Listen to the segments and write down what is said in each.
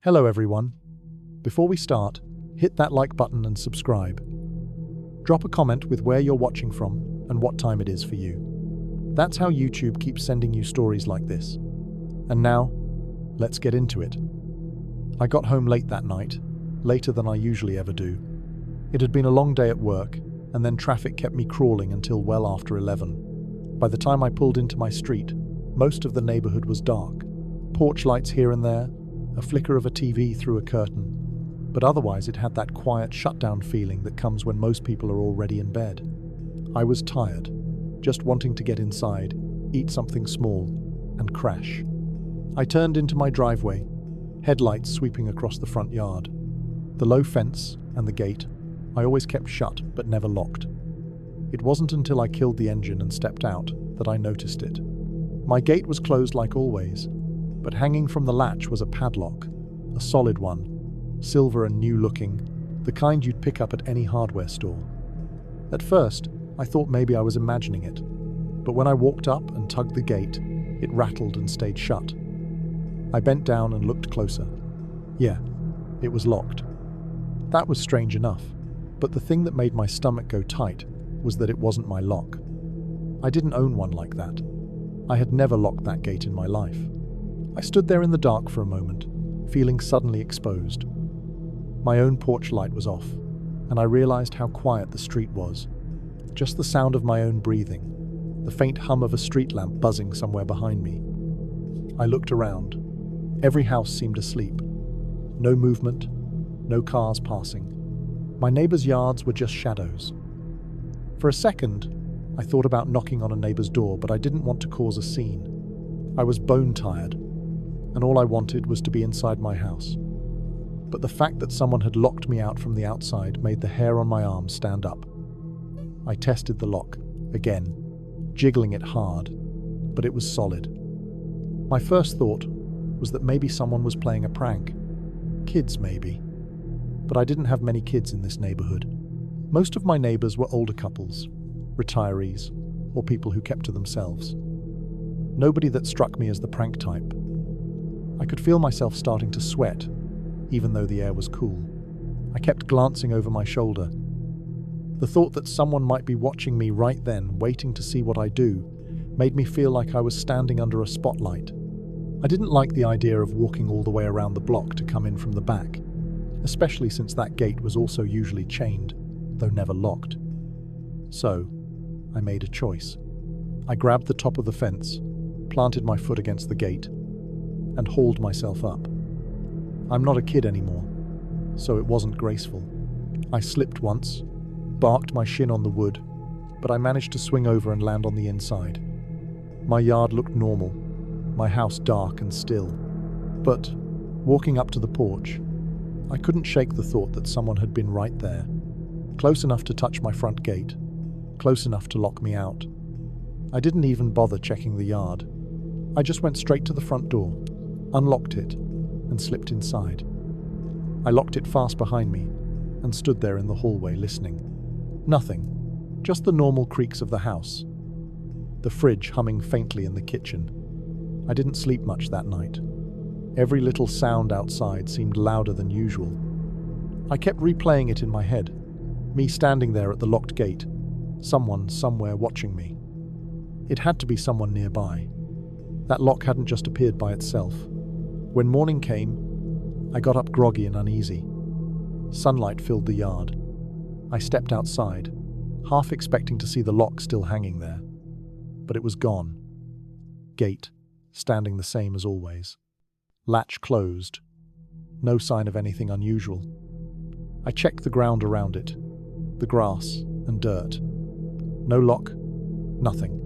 Hello everyone. Before we start, hit that like button and subscribe. Drop a comment with where you're watching from and what time it is for you. That's how YouTube keeps sending you stories like this. And now, let's get into it. I got home late that night, later than I usually ever do. It had been a long day at work, and then traffic kept me crawling until well after 11. By the time I pulled into my street, most of the neighborhood was dark. Porch lights here and there, a flicker of a TV through a curtain, but otherwise it had that quiet shutdown feeling that comes when most people are already in bed. I was tired, just wanting to get inside, eat something small, and crash. I turned into my driveway, headlights sweeping across the front yard. The low fence and the gate I always kept shut but never locked. It wasn't until I killed the engine and stepped out that I noticed it. My gate was closed like always, but hanging from the latch was a padlock, a solid one, silver and new-looking, the kind you'd pick up at any hardware store. At first, I thought maybe I was imagining it, but when I walked up and tugged the gate, it rattled and stayed shut. I bent down and looked closer. Yeah, it was locked. That was strange enough, but the thing that made my stomach go tight was that it wasn't my lock. I didn't own one like that. I had never locked that gate in my life. I stood there in the dark for a moment, feeling suddenly exposed. My own porch light was off, and I realized how quiet the street was. Just the sound of my own breathing, the faint hum of a street lamp buzzing somewhere behind me. I looked around. Every house seemed asleep. No movement, no cars passing. My neighbors' yards were just shadows. For a second, I thought about knocking on a neighbor's door, but I didn't want to cause a scene. I was bone-tired, and all I wanted was to be inside my house. But the fact that someone had locked me out from the outside made the hair on my arm stand up. I tested the lock, again, jiggling it hard, but it was solid. My first thought was that maybe someone was playing a prank. Kids, maybe. But I didn't have many kids in this neighborhood. Most of my neighbors were older couples, retirees, or people who kept to themselves. Nobody that struck me as the prank type. I could feel myself starting to sweat, even though the air was cool. I kept glancing over my shoulder. The thought that someone might be watching me right then, waiting to see what I do, made me feel like I was standing under a spotlight. I didn't like the idea of walking all the way around the block to come in from the back, especially since that gate was also usually chained, though never locked. So, I made a choice. I grabbed the top of the fence, planted my foot against the gate, and hauled myself up. I'm not a kid anymore, so it wasn't graceful. I slipped once, barked my shin on the wood, but I managed to swing over and land on the inside. My yard looked normal, my house dark and still. But, walking up to the porch, I couldn't shake the thought that someone had been right there, close enough to touch my front gate, close enough to lock me out. I didn't even bother checking the yard. I just went straight to the front door, unlocked it, and slipped inside. I locked it fast behind me and stood there in the hallway listening. Nothing, just the normal creaks of the house. The fridge humming faintly in the kitchen. I didn't sleep much that night. Every little sound outside seemed louder than usual. I kept replaying it in my head, me standing there at the locked gate, someone somewhere watching me. It had to be someone nearby. That lock hadn't just appeared by itself. When morning came, I got up groggy and uneasy. Sunlight filled the yard. I stepped outside, half expecting to see the lock still hanging there. But it was gone. Gate, standing the same as always. Latch closed. No sign of anything unusual. I checked the ground around it, the grass and dirt. No lock, nothing.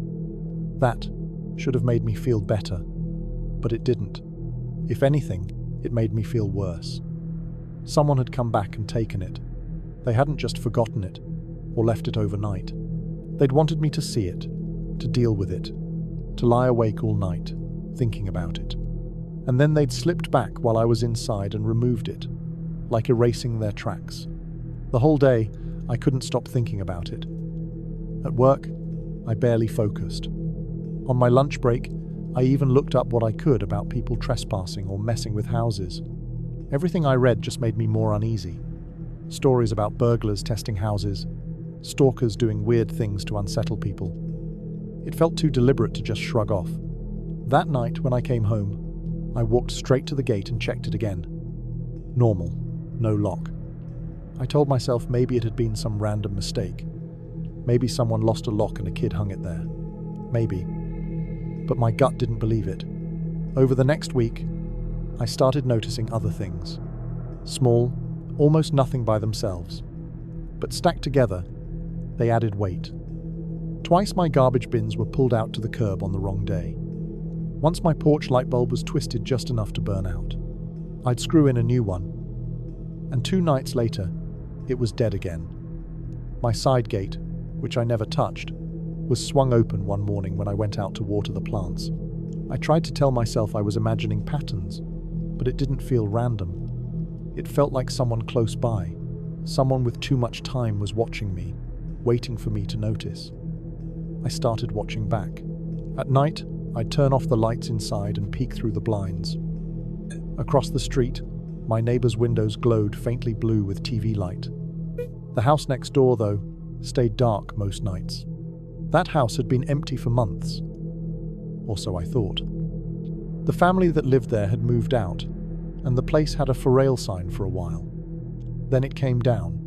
That should have made me feel better, but it didn't. If anything, it made me feel worse. Someone had come back and taken it. They hadn't just forgotten it, or left it overnight. They'd wanted me to see it, to deal with it, to lie awake all night, thinking about it. And then they'd slipped back while I was inside and removed it, like erasing their tracks. The whole day, I couldn't stop thinking about it. At work, I barely focused. On my lunch break, I even looked up what I could about people trespassing or messing with houses. Everything I read just made me more uneasy. Stories about burglars testing houses, stalkers doing weird things to unsettle people. It felt too deliberate to just shrug off. That night, when I came home, I walked straight to the gate and checked it again. Normal, no lock. I told myself maybe it had been some random mistake. Maybe someone lost a lock and a kid hung it there. Maybe. But my gut didn't believe it. Over the next week, I started noticing other things. Small, almost nothing by themselves. But stacked together, they added weight. Twice my garbage bins were pulled out to the curb on the wrong day. Once my porch light bulb was twisted just enough to burn out. I'd screw in a new one. And 2 nights later, it was dead again. My side gate, which I never touched, was swung open one morning when I went out to water the plants. I tried to tell myself I was imagining patterns, but it didn't feel random. It felt like someone close by. Someone with too much time was watching me, waiting for me to notice. I started watching back. At night, I'd turn off the lights inside and peek through the blinds. Across the street, my neighbor's windows glowed faintly blue with TV light. The house next door, though, stayed dark most nights. That house had been empty for months. Or so I thought. The family that lived there had moved out, and the place had a for sale sign for a while. Then it came down,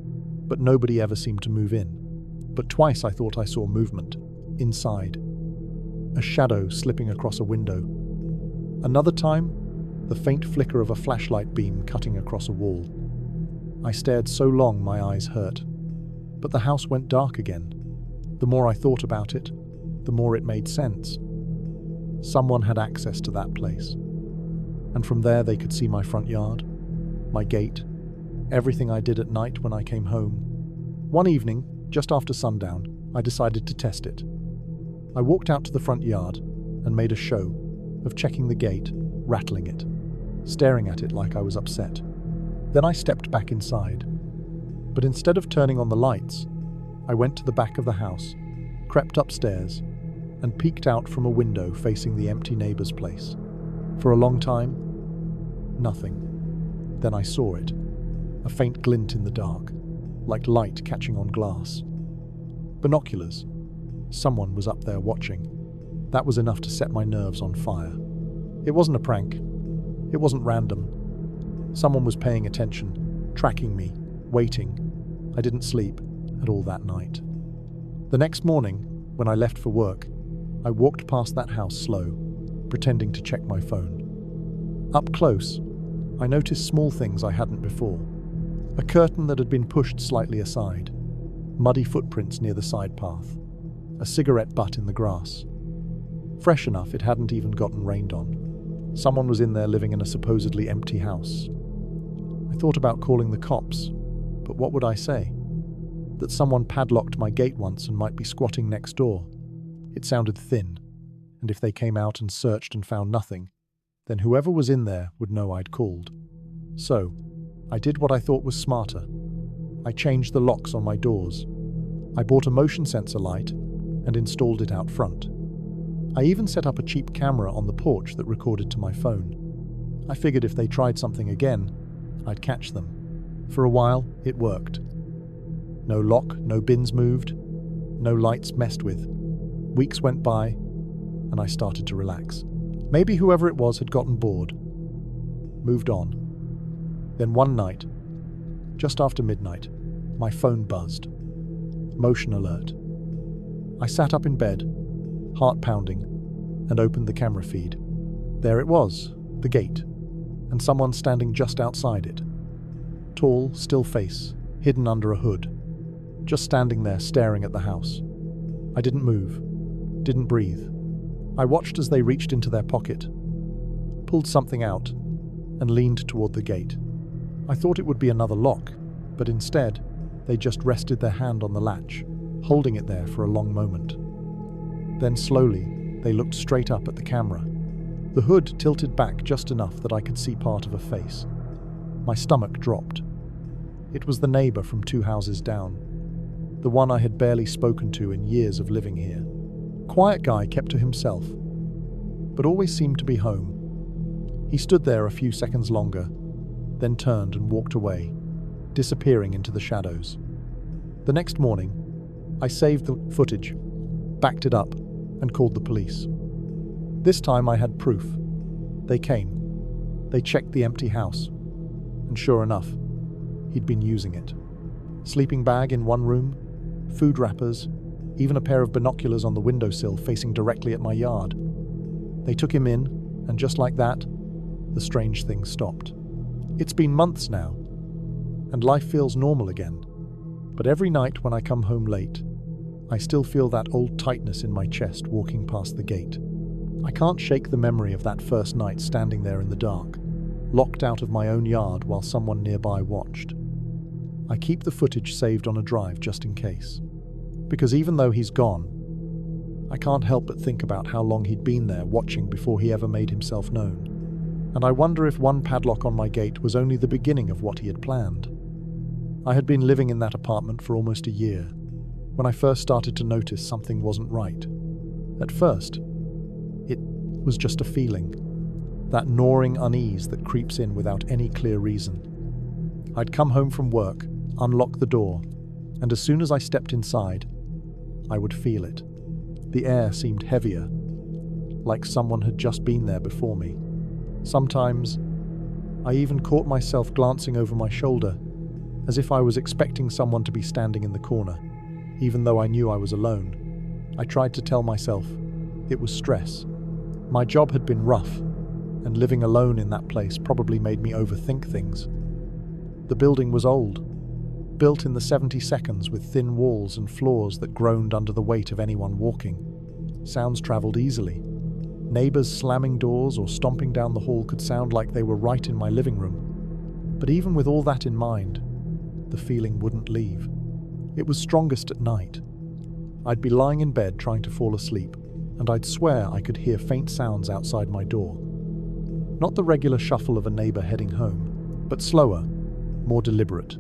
but nobody ever seemed to move in. But twice I thought I saw movement, inside. A shadow slipping across a window. Another time, the faint flicker of a flashlight beam cutting across a wall. I stared so long my eyes hurt. But the house went dark again. The more I thought about it, the more it made sense. Someone had access to that place. And from there they could see my front yard, my gate, everything I did at night when I came home. One evening, just after sundown, I decided to test it. I walked out to the front yard and made a show of checking the gate, rattling it, staring at it like I was upset. Then I stepped back inside. But instead of turning on the lights, I went to the back of the house, crept upstairs, and peeked out from a window facing the empty neighbor's place. For a long time, nothing. Then I saw it, a faint glint in the dark, like light catching on glass. Binoculars. Someone was up there watching. That was enough to set my nerves on fire. It wasn't a prank. It wasn't random. Someone was paying attention, tracking me, waiting. I didn't sleep at all that night. The next morning, when I left for work, I walked past that house slow, pretending to check my phone. Up close, I noticed small things I hadn't before. A curtain that had been pushed slightly aside, muddy footprints near the side path, a cigarette butt in the grass. Fresh enough it hadn't even gotten rained on. Someone was in there living in a supposedly empty house. I thought about calling the cops, but what would I say? That someone padlocked my gate once and might be squatting next door. It sounded thin, and if they came out and searched and found nothing, then whoever was in there would know I'd called. So, I did what I thought was smarter. I changed the locks on my doors. I bought a motion sensor light and installed it out front. I even set up a cheap camera on the porch that recorded to my phone. I figured if they tried something again, I'd catch them. For a while, it worked. No lock, no bins moved, no lights messed with. Weeks went by, and I started to relax. Maybe whoever it was had gotten bored, moved on. Then one night, just after midnight, my phone buzzed. Motion alert. I sat up in bed, heart pounding, and opened the camera feed. There it was, the gate, and someone standing just outside it. Tall, still face, hidden under a hood, just standing there staring at the house. I didn't move, didn't breathe. I watched as they reached into their pocket, pulled something out, and leaned toward the gate. I thought it would be another lock, but instead, they just rested their hand on the latch, holding it there for a long moment. Then slowly, they looked straight up at the camera. The hood tilted back just enough that I could see part of a face. My stomach dropped. It was the neighbor from 2 houses down, the one I had barely spoken to in years of living here. Quiet guy, kept to himself, but always seemed to be home. He stood there a few seconds longer, then turned and walked away, disappearing into the shadows. The next morning, I saved the footage, backed it up, and called the police. This time I had proof. They came. They checked the empty house. And sure enough, he'd been using it. Sleeping bag in one room, food wrappers, even a pair of binoculars on the windowsill facing directly at my yard. They took him in, and just like that, the strange thing stopped. It's been months now, and life feels normal again. But every night when I come home late, I still feel that old tightness in my chest walking past the gate. I can't shake the memory of that first night standing there in the dark, locked out of my own yard while someone nearby watched. I keep the footage saved on a drive just in case. Because even though he's gone, I can't help but think about how long he'd been there watching before he ever made himself known. And I wonder if one padlock on my gate was only the beginning of what he had planned. I had been living in that apartment for almost a year when I first started to notice something wasn't right. At first, it was just a feeling, that gnawing unease that creeps in without any clear reason. I'd come home from work, unlock the door, and as soon as I stepped inside, I would feel it. The air seemed heavier, like someone had just been there before me. Sometimes, I even caught myself glancing over my shoulder, as if I was expecting someone to be standing in the corner, even though I knew I was alone. I tried to tell myself it was stress. My job had been rough, and living alone in that place probably made me overthink things. The building was old, built in the 72nds with thin walls and floors that groaned under the weight of anyone walking. Sounds traveled easily. Neighbors slamming doors or stomping down the hall could sound like they were right in my living room. But even with all that in mind, the feeling wouldn't leave. It was strongest at night. I'd be lying in bed trying to fall asleep, and I'd swear I could hear faint sounds outside my door. Not the regular shuffle of a neighbor heading home, but slower, more deliberate.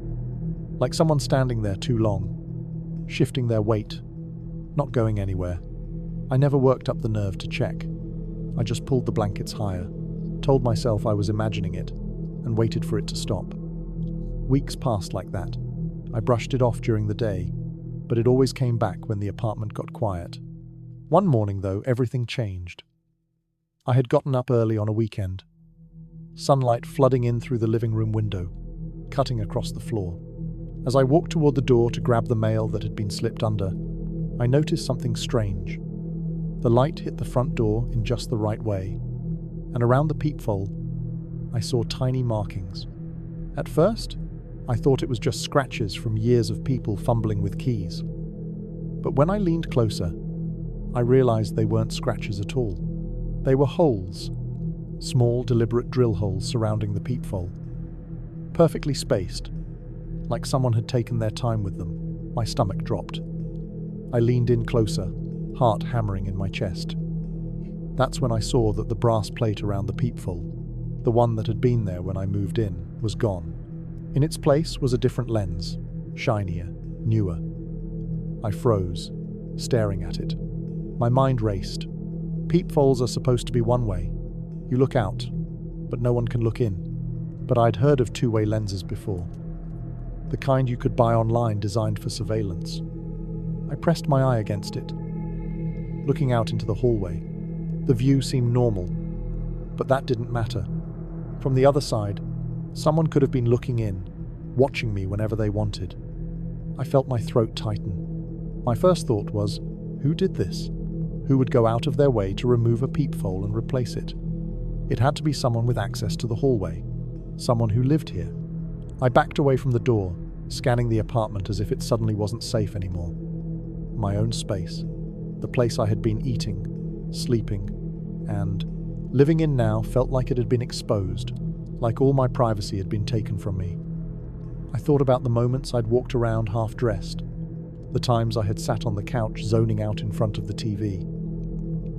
Like someone standing there too long, shifting their weight, not going anywhere. I never worked up the nerve to check. I just pulled the blankets higher, told myself I was imagining it, and waited for it to stop. Weeks passed like that. I brushed it off during the day, but it always came back when the apartment got quiet. One morning, though, everything changed. I had gotten up early on a weekend. Sunlight flooding in through the living room window, cutting across the floor. As I walked toward the door to grab the mail that had been slipped under, I noticed something strange. The light hit the front door in just the right way, and around the peephole, I saw tiny markings. At first, I thought it was just scratches from years of people fumbling with keys. But when I leaned closer, I realized they weren't scratches at all. They were holes, small, deliberate drill holes surrounding the peephole, perfectly spaced, like someone had taken their time with them. My stomach dropped. I leaned in closer, heart hammering in my chest. That's when I saw that the brass plate around the peephole, the one that had been there when I moved in, was gone. In its place was a different lens, shinier, newer. I froze, staring at it. My mind raced. Peepholes are supposed to be one way. You look out, but no one can look in. But I'd heard of two-way lenses before. The kind you could buy online designed for surveillance. I pressed my eye against it, looking out into the hallway. The view seemed normal, but that didn't matter. From the other side, someone could have been looking in, watching me whenever they wanted. I felt my throat tighten. My first thought was, who did this? Who would go out of their way to remove a peephole and replace it? It had to be someone with access to the hallway, someone who lived here. I backed away from the door, scanning the apartment as if it suddenly wasn't safe anymore. My own space, the place I had been eating, sleeping, and living in now felt like it had been exposed, like all my privacy had been taken from me. I thought about the moments I'd walked around half-dressed, the times I had sat on the couch zoning out in front of the TV,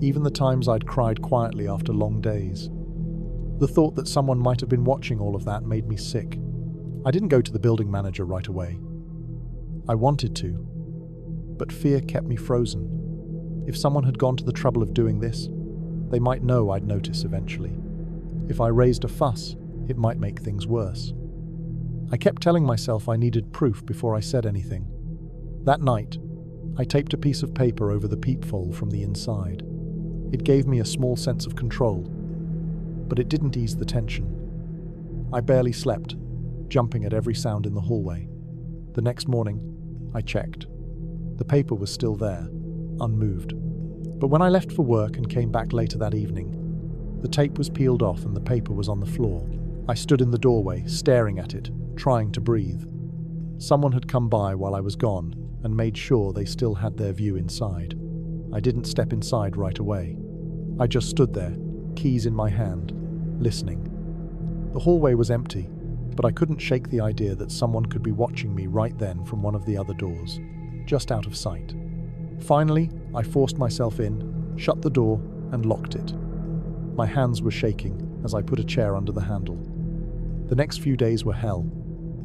even the times I'd cried quietly after long days. The thought that someone might have been watching all of that made me sick. I didn't go to the building manager right away. I wanted to, but fear kept me frozen. If someone had gone to the trouble of doing this, they might know I'd notice eventually. If I raised a fuss, it might make things worse. I kept telling myself I needed proof before I said anything. That night, I taped a piece of paper over the peephole from the inside. It gave me a small sense of control, but it didn't ease the tension. I barely slept, jumping at every sound in the hallway. The next morning, I checked. The paper was still there, unmoved. But when I left for work and came back later that evening, the tape was peeled off and the paper was on the floor. I stood in the doorway, staring at it, trying to breathe. Someone had come by while I was gone and made sure they still had their view inside. I didn't step inside right away. I just stood there, keys in my hand, listening. The hallway was empty, but I couldn't shake the idea that someone could be watching me right then from one of the other doors, just out of sight. Finally, I forced myself in, shut the door, and locked it. My hands were shaking as I put a chair under the handle. The next few days were hell.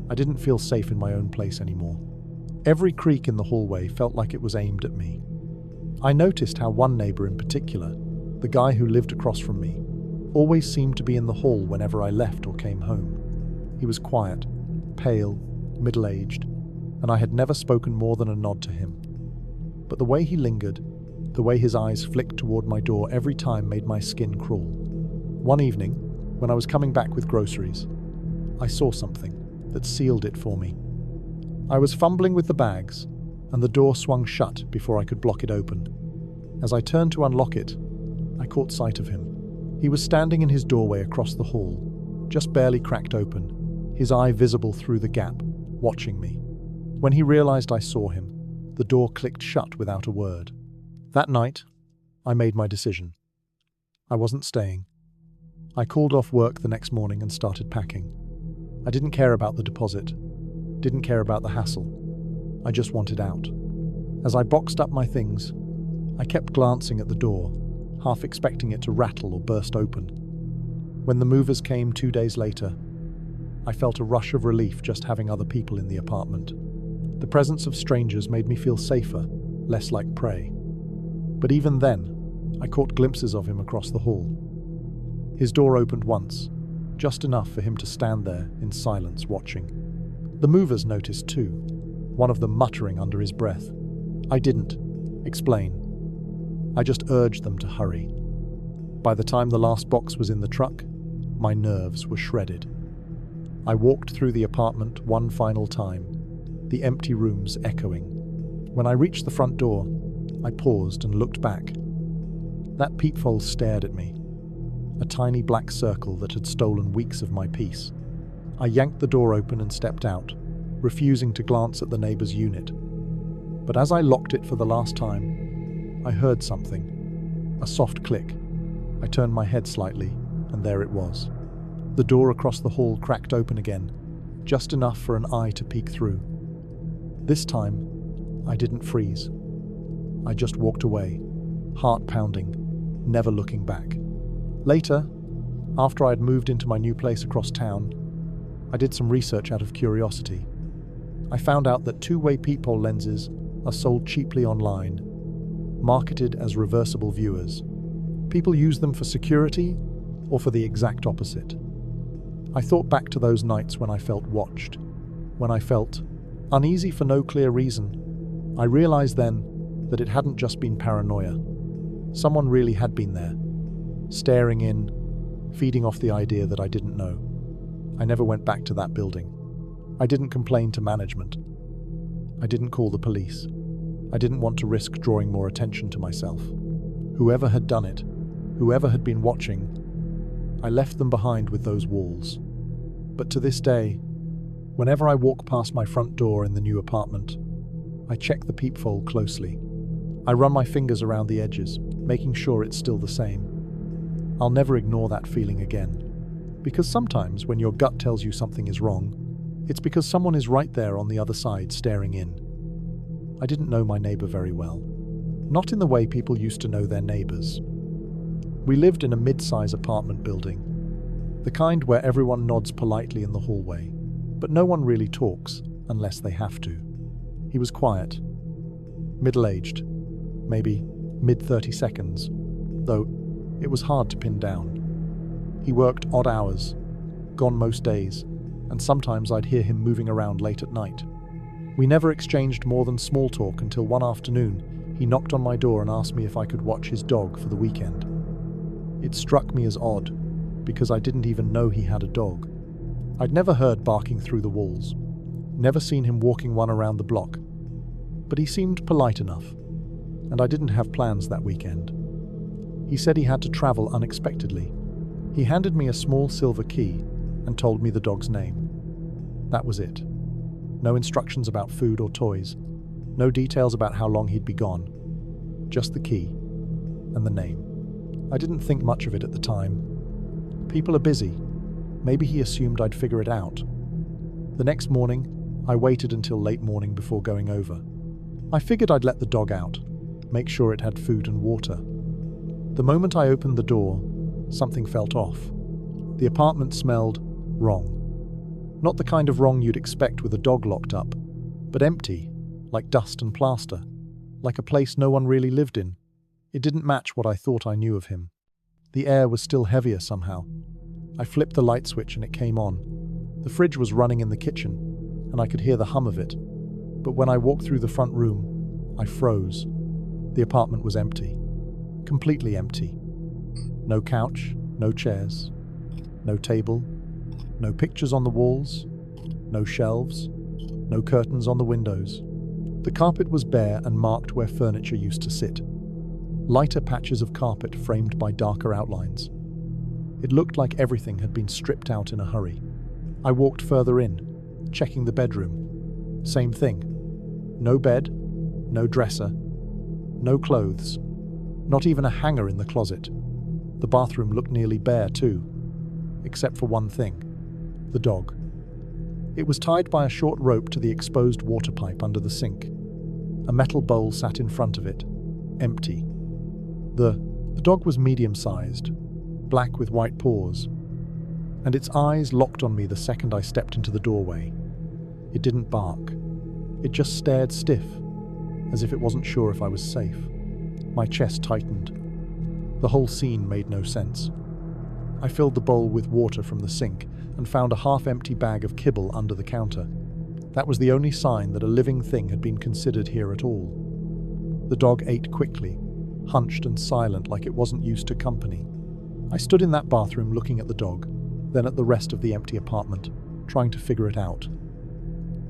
I didn't feel safe in my own place anymore. Every creak in the hallway felt like it was aimed at me. I noticed how one neighbor in particular, the guy who lived across from me, always seemed to be in the hall whenever I left or came home. He was quiet, pale, middle-aged, and I had never spoken more than a nod to him. But the way he lingered, the way his eyes flicked toward my door every time made my skin crawl. One evening, when I was coming back with groceries, I saw something that sealed it for me. I was fumbling with the bags, and the door swung shut before I could block it open. As I turned to unlock it, I caught sight of him. He was standing in his doorway across the hall, just barely cracked open, his eye visible through the gap, watching me. When he realized I saw him, the door clicked shut without a word. That night, I made my decision. I wasn't staying. I called off work the next morning and started packing. I didn't care about the deposit, didn't care about the hassle. I just wanted out. As I boxed up my things, I kept glancing at the door, half expecting it to rattle or burst open. When the movers came 2 days later, I felt a rush of relief just having other people in the apartment. The presence of strangers made me feel safer, less like prey. But even then, I caught glimpses of him across the hall. His door opened once, just enough for him to stand there in silence watching. The movers noticed too, one of them muttering under his breath. I didn't explain. I just urged them to hurry. By the time the last box was in the truck, my nerves were shredded. I walked through the apartment one final time, the empty rooms echoing. When I reached the front door, I paused and looked back. That peephole stared at me, a tiny black circle that had stolen weeks of my peace. I yanked the door open and stepped out, refusing to glance at the neighbor's unit. But as I locked it for the last time, I heard something, a soft click. I turned my head slightly, and there it was. The door across the hall cracked open again, just enough for an eye to peek through. This time, I didn't freeze. I just walked away, heart pounding, never looking back. Later, after I'd moved into my new place across town, I did some research out of curiosity. I found out that two-way peephole lenses are sold cheaply online, marketed as reversible viewers. People use them for security or for the exact opposite. I thought back to those nights when I felt watched, when I felt uneasy for no clear reason. I realized then that it hadn't just been paranoia. Someone really had been there, staring in, feeding off the idea that I didn't know. I never went back to that building. I didn't complain to management. I didn't call the police. I didn't want to risk drawing more attention to myself. Whoever had done it, whoever had been watching, I left them behind with those walls. But to this day, whenever I walk past my front door in the new apartment, I check the peephole closely. I run my fingers around the edges, making sure it's still the same. I'll never ignore that feeling again. Because sometimes when your gut tells you something is wrong, it's because someone is right there on the other side staring in. I didn't know my neighbor very well. Not in the way people used to know their neighbors. We lived in a mid-size apartment building, the kind where everyone nods politely in the hallway, but no one really talks unless they have to. He was quiet, middle-aged, maybe mid-30s, though it was hard to pin down. He worked odd hours, gone most days, and sometimes I'd hear him moving around late at night. We never exchanged more than small talk until one afternoon he knocked on my door and asked me if I could watch his dog for the weekend. It struck me as odd, because I didn't even know he had a dog. I'd never heard barking through the walls, never seen him walking one around the block, but he seemed polite enough, and I didn't have plans that weekend. He said he had to travel unexpectedly. He handed me a small silver key and told me the dog's name. That was it. No instructions about food or toys, no details about how long he'd be gone. Just the key and the name. I didn't think much of it at the time. People are busy. Maybe he assumed I'd figure it out. The next morning, I waited until late morning before going over. I figured I'd let the dog out, make sure it had food and water. The moment I opened the door, something felt off. The apartment smelled wrong. Not the kind of wrong you'd expect with a dog locked up, but empty, like dust and plaster, like a place no one really lived in. It didn't match what I thought I knew of him. The air was still heavier somehow. I flipped the light switch and it came on. The fridge was running in the kitchen, and I could hear the hum of it. But when I walked through the front room, I froze. The apartment was empty. Completely empty. No couch, no chairs, no table, no pictures on the walls, no shelves, no curtains on the windows. The carpet was bare and marked where furniture used to sit. Lighter patches of carpet framed by darker outlines. It looked like everything had been stripped out in a hurry. I walked further in, checking the bedroom. Same thing. No bed, no dresser, no clothes, not even a hanger in the closet. The bathroom looked nearly bare too, except for one thing: the dog. It was tied by a short rope to the exposed water pipe under the sink. A metal bowl sat in front of it, empty. The dog was medium-sized, black with white paws, and its eyes locked on me the second I stepped into the doorway. It didn't bark. It just stared stiff, as if it wasn't sure if I was safe. My chest tightened. The whole scene made no sense. I filled the bowl with water from the sink and found a half-empty bag of kibble under the counter. That was the only sign that a living thing had been considered here at all. The dog ate quickly, hunched and silent like it wasn't used to company. I stood in that bathroom looking at the dog, then at the rest of the empty apartment, trying to figure it out.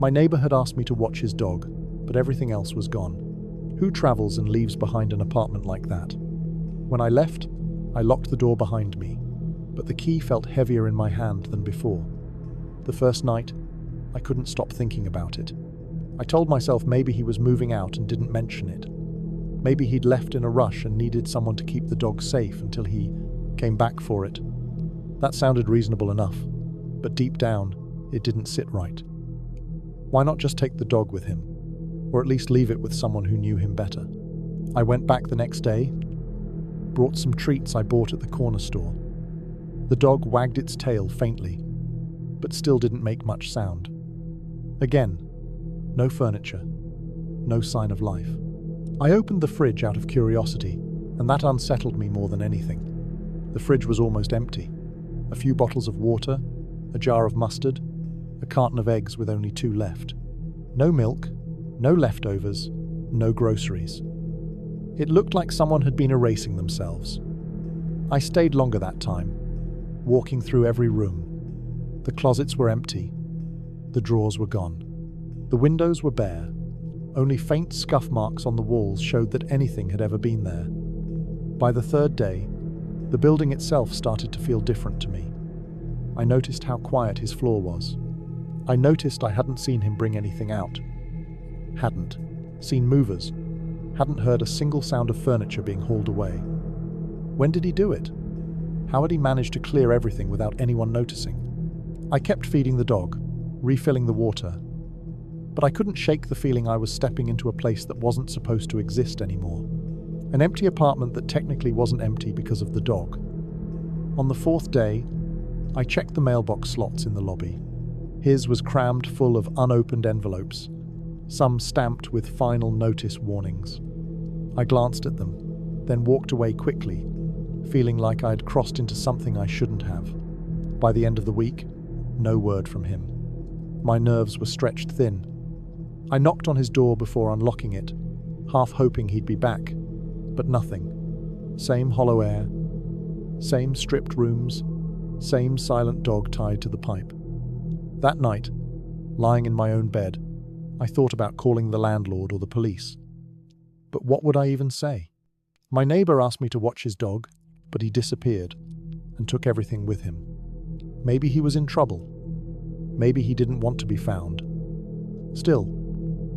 My neighbor had asked me to watch his dog, but everything else was gone. Who travels and leaves behind an apartment like that? When I left, I locked the door behind me, but the key felt heavier in my hand than before. The first night, I couldn't stop thinking about it. I told myself maybe he was moving out and didn't mention it. Maybe he'd left in a rush and needed someone to keep the dog safe until he came back for it. That sounded reasonable enough, but deep down, it didn't sit right. Why not just take the dog with him? Or at least leave it with someone who knew him better? I went back the next day, brought some treats I bought at the corner store. The dog wagged its tail faintly, but still didn't make much sound. Again, no furniture, no sign of life. I opened the fridge out of curiosity, and that unsettled me more than anything. The fridge was almost empty. A few bottles of water, a jar of mustard, a carton of eggs with only 2 left. No milk, no leftovers, no groceries. It looked like someone had been erasing themselves. I stayed longer that time, walking through every room. The closets were empty. The drawers were gone. The windows were bare. Only faint scuff marks on the walls showed that anything had ever been there. By the 3rd day, the building itself started to feel different to me. I noticed how quiet his floor was. I noticed I hadn't seen him bring anything out. Hadn't seen movers. Hadn't heard a single sound of furniture being hauled away. When did he do it? How had he managed to clear everything without anyone noticing? I kept feeding the dog, refilling the water, but I couldn't shake the feeling I was stepping into a place that wasn't supposed to exist anymore. An empty apartment that technically wasn't empty because of the dog. On the 4th day, I checked the mailbox slots in the lobby. His was crammed full of unopened envelopes, some stamped with final notice warnings. I glanced at them, then walked away quickly, feeling like I'd crossed into something I shouldn't have. By the end of the week, No word from him. My nerves were stretched thin. I knocked on his door before unlocking it, half hoping he'd be back, but nothing. Same hollow air, same stripped rooms, same silent dog tied to the pipe. That night, lying in my own bed, I thought about calling the landlord or the police. But what would I even say? My neighbor asked me to watch his dog, but he disappeared and took everything with him. Maybe he was in trouble. Maybe he didn't want to be found. Still,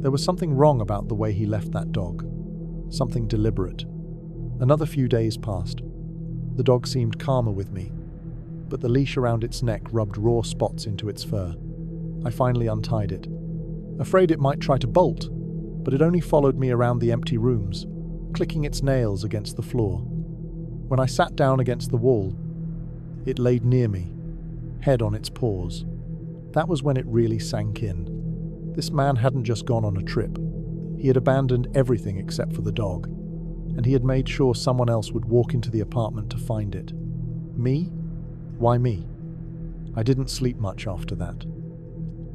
there was something wrong about the way he left that dog. Something deliberate. Another few days passed. The dog seemed calmer with me, but the leash around its neck rubbed raw spots into its fur. I finally untied it, afraid it might try to bolt, but it only followed me around the empty rooms, clicking its nails against the floor. When I sat down against the wall, it laid near me, head on its paws. That was when it really sank in. This man hadn't just gone on a trip. He had abandoned everything except for the dog, and he had made sure someone else would walk into the apartment to find it. Me? Why me? I didn't sleep much after that.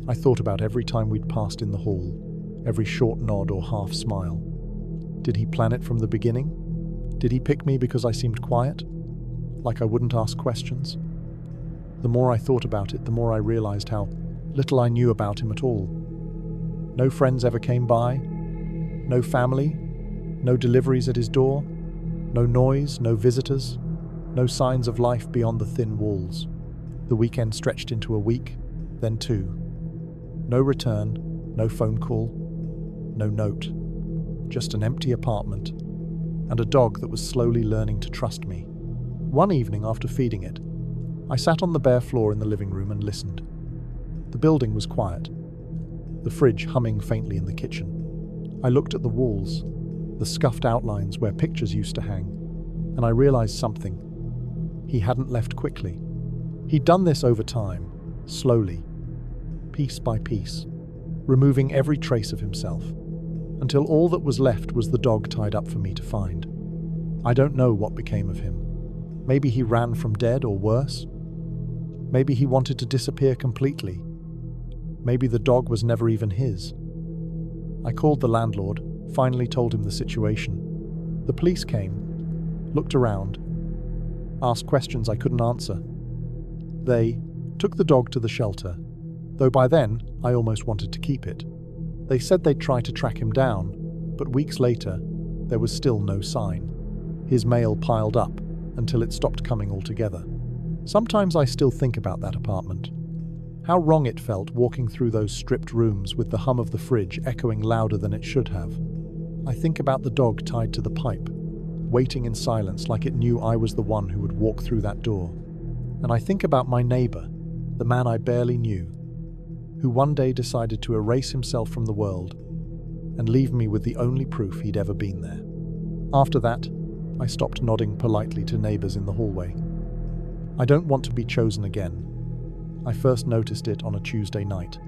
I thought about every time we'd passed in the hall, every short nod or half smile. Did he plan it from the beginning? Did he pick me because I seemed quiet? Like I wouldn't ask questions? The more I thought about it, the more I realized how little I knew about him at all. No friends ever came by, no family, no deliveries at his door, no noise, no visitors, no signs of life beyond the thin walls. The weekend stretched into a week, then two. No return, no phone call, no note. Just an empty apartment, and a dog that was slowly learning to trust me. One evening after feeding it, I sat on the bare floor in the living room and listened. The building was quiet, the fridge humming faintly in the kitchen. I looked at the walls, the scuffed outlines where pictures used to hang, and I realized something. He hadn't left quickly. He'd done this over time, slowly, piece by piece, removing every trace of himself, until all that was left was the dog tied up for me to find. I don't know what became of him. Maybe he ran from dead or worse. Maybe he wanted to disappear completely. Maybe the dog was never even his. I called the landlord, finally told him the situation. The police came, looked around, asked questions I couldn't answer. They took the dog to the shelter, though by then I almost wanted to keep it. They said they'd try to track him down, but weeks later, there was still no sign. His mail piled up until it stopped coming altogether. Sometimes I still think about that apartment. How wrong it felt walking through those stripped rooms with the hum of the fridge echoing louder than it should have. I think about the dog tied to the pipe, waiting in silence like it knew I was the one who would walk through that door. And I think about my neighbor, the man I barely knew, who one day decided to erase himself from the world and leave me with the only proof he'd ever been there. After that, I stopped nodding politely to neighbors in the hallway. I don't want to be chosen again. I first noticed it on a Tuesday night.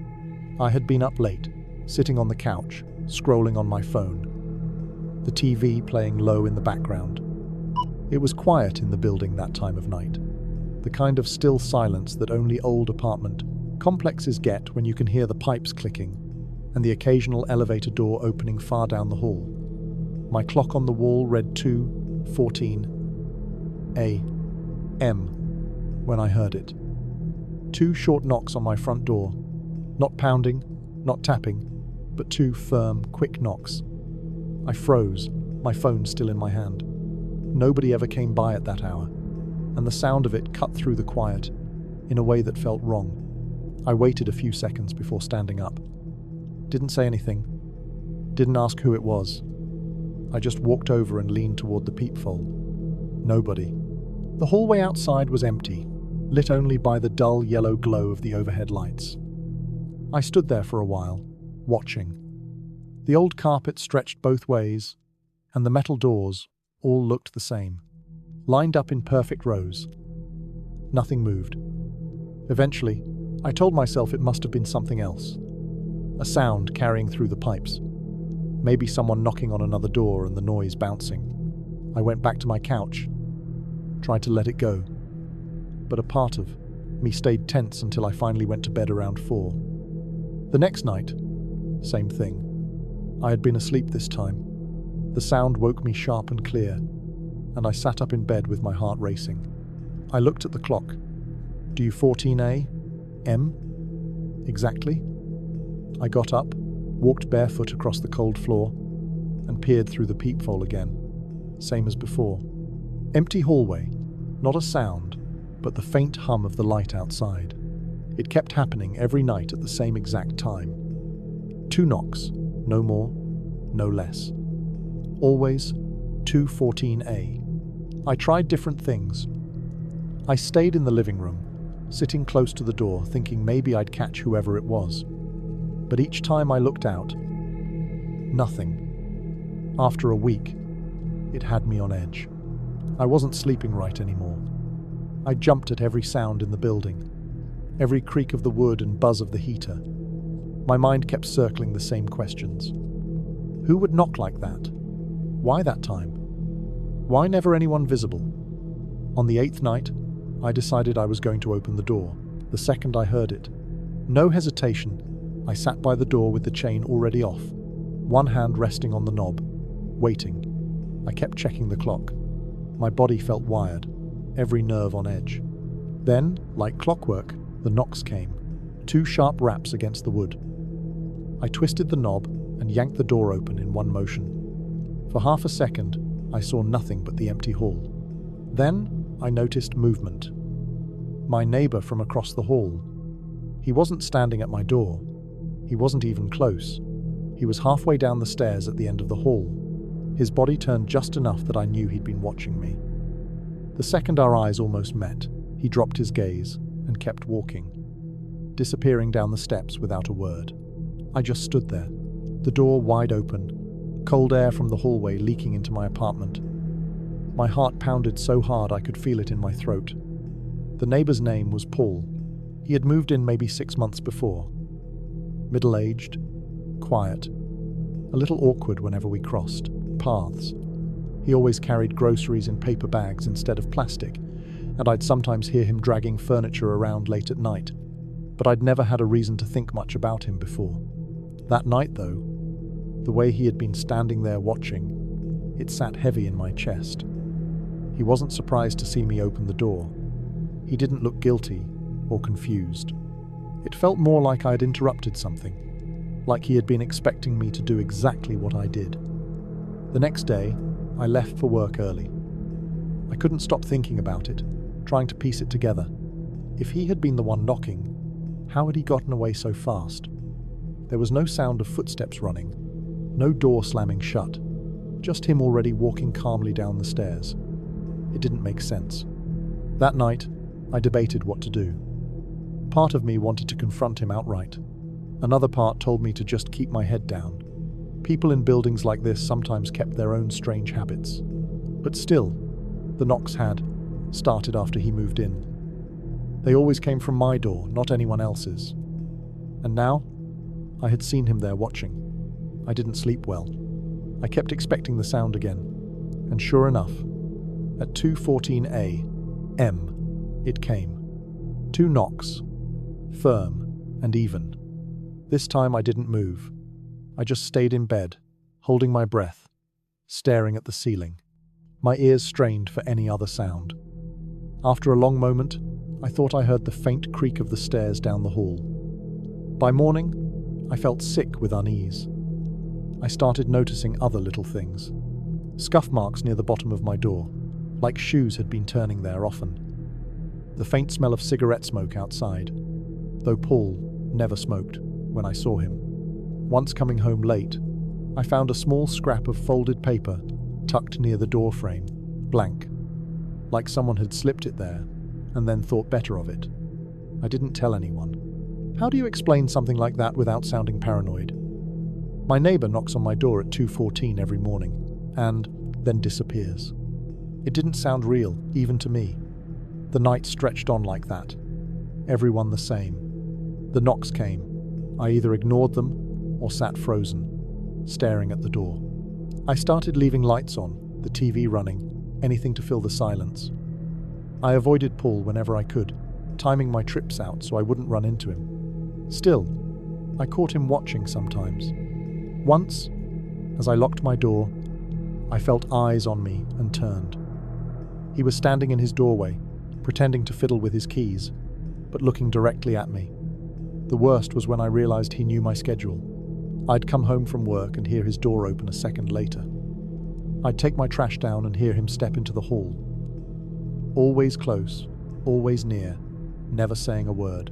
I had been up late, sitting on the couch, scrolling on my phone, the TV playing low in the background. It was quiet in the building that time of night, the kind of still silence that only old apartment complexes get when you can hear the pipes clicking and the occasional elevator door opening far down the hall. My clock on the wall read 2:14 a.m. when I heard it. 2 short knocks on my front door. Not pounding, not tapping, but 2 firm, quick knocks. I froze, my phone still in my hand. Nobody ever came by at that hour, and the sound of it cut through the quiet in a way that felt wrong. I waited a few seconds before standing up. Didn't say anything. Didn't ask who it was. I just walked over and leaned toward the peephole. Nobody. The hallway outside was empty, lit only by the dull yellow glow of the overhead lights. I stood there for a while, watching. The old carpet stretched both ways, and the metal doors all looked the same, lined up in perfect rows. Nothing moved. Eventually, I told myself it must have been something else. A sound carrying through the pipes. Maybe someone knocking on another door and the noise bouncing. I went back to my couch, tried to let it go. But a part of Me stayed tense until I finally went to bed around 4. The next night, same thing. I had been asleep this time. The sound woke me sharp and clear, and I sat up in bed with my heart racing. I looked at the clock. Do you 14A? M? Exactly. I got up, walked barefoot across the cold floor, and peered through the peephole again. Same as before. Empty hallway, not a sound, but the faint hum of the light outside. It kept happening every night at the same exact time. 2 knocks, no more, no less. Always 2:14 I tried different things. I stayed in the living room, sitting close to the door, thinking maybe I'd catch whoever it was. But each time I looked out, nothing. After a week, it had me on edge. I wasn't sleeping right anymore. I jumped at every sound in the building, every creak of the wood and buzz of the heater. My mind kept circling the same questions. Who would knock like that? Why that time? Why never anyone visible? On the 8th night, I decided I was going to open the door, the second I heard it. No hesitation, I sat by the door with the chain already off, one hand resting on the knob, waiting. I kept checking the clock. My body felt wired, every nerve on edge. Then, like clockwork, the knocks came, 2 sharp raps against the wood. I twisted the knob and yanked the door open in one motion. For half a second, I saw nothing but the empty hall. Then, I noticed movement. My neighbor from across the hall. He wasn't standing at my door. He wasn't even close. He was halfway down the stairs at the end of the hall. His body turned just enough that I knew he'd been watching me. The second our eyes almost met, he dropped his gaze and kept walking, disappearing down the steps without a word. I just stood there, the door wide open, cold air from the hallway leaking into my apartment. My heart pounded so hard I could feel it in my throat. The neighbor's name was Paul. He had moved in maybe 6 months before. Middle-aged, quiet, a little awkward whenever we crossed paths. He always carried groceries in paper bags instead of plastic, and I'd sometimes hear him dragging furniture around late at night, but I'd never had a reason to think much about him before. That night, though, the way he had been standing there watching, it sat heavy in my chest. He wasn't surprised to see me open the door. He didn't look guilty or confused. It felt more like I had interrupted something, like he had been expecting me to do exactly what I did. The next day, I left for work early. I couldn't stop thinking about it, trying to piece it together. If he had been the one knocking, how had he gotten away so fast? There was no sound of footsteps running, no door slamming shut, just him already walking calmly down the stairs. It didn't make sense. That night, I debated what to do. Part of me wanted to confront him outright. Another part told me to just keep my head down. People in buildings like this sometimes kept their own strange habits. But still, the knocks had started after he moved in. They always came from my door, not anyone else's. And now, I had seen him there watching. I didn't sleep well. I kept expecting the sound again. And sure enough, at 2:14 a.m., it came. 2 knocks, firm and even. This time I didn't move. I just stayed in bed, holding my breath, staring at the ceiling, my ears strained for any other sound. After a long moment, I thought I heard the faint creak of the stairs down the hall. By morning, I felt sick with unease. I started noticing other little things. Scuff marks near the bottom of my door, like shoes had been turning there often. The faint smell of cigarette smoke outside, though Paul never smoked when I saw him. Once coming home late, I found a small scrap of folded paper tucked near the door frame, blank, like someone had slipped it there and then thought better of it. I didn't tell anyone. How do you explain something like that without sounding paranoid? My neighbor knocks on my door at 2:14 every morning, and then disappears. It didn't sound real, even to me. The night stretched on like that. Everyone the same. The knocks came. I either ignored them or sat frozen, staring at the door. I started leaving lights on, the TV running, anything to fill the silence. I avoided Paul whenever I could, timing my trips out so I wouldn't run into him. Still, I caught him watching sometimes. Once, as I locked my door, I felt eyes on me and turned. He was standing in his doorway, pretending to fiddle with his keys, but looking directly at me. The worst was when I realized he knew my schedule. I'd come home from work and hear his door open a second later. I'd take my trash down and hear him step into the hall. Always close, always near, never saying a word.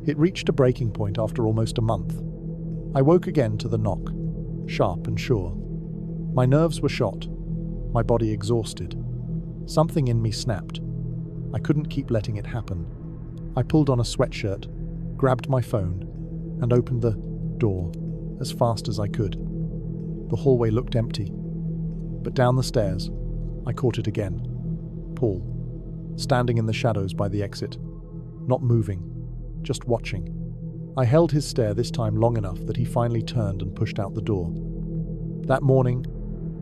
It reached a breaking point after almost a month. I woke again to the knock, sharp and sure. My nerves were shot, my body exhausted. Something in me snapped. I couldn't keep letting it happen. I pulled on a sweatshirt, grabbed my phone, and opened the door as fast as I could. The hallway looked empty, but down the stairs, I caught it again. Paul, standing in the shadows by the exit, not moving, just watching. I held his stare this time long enough that he finally turned and pushed out the door. That morning,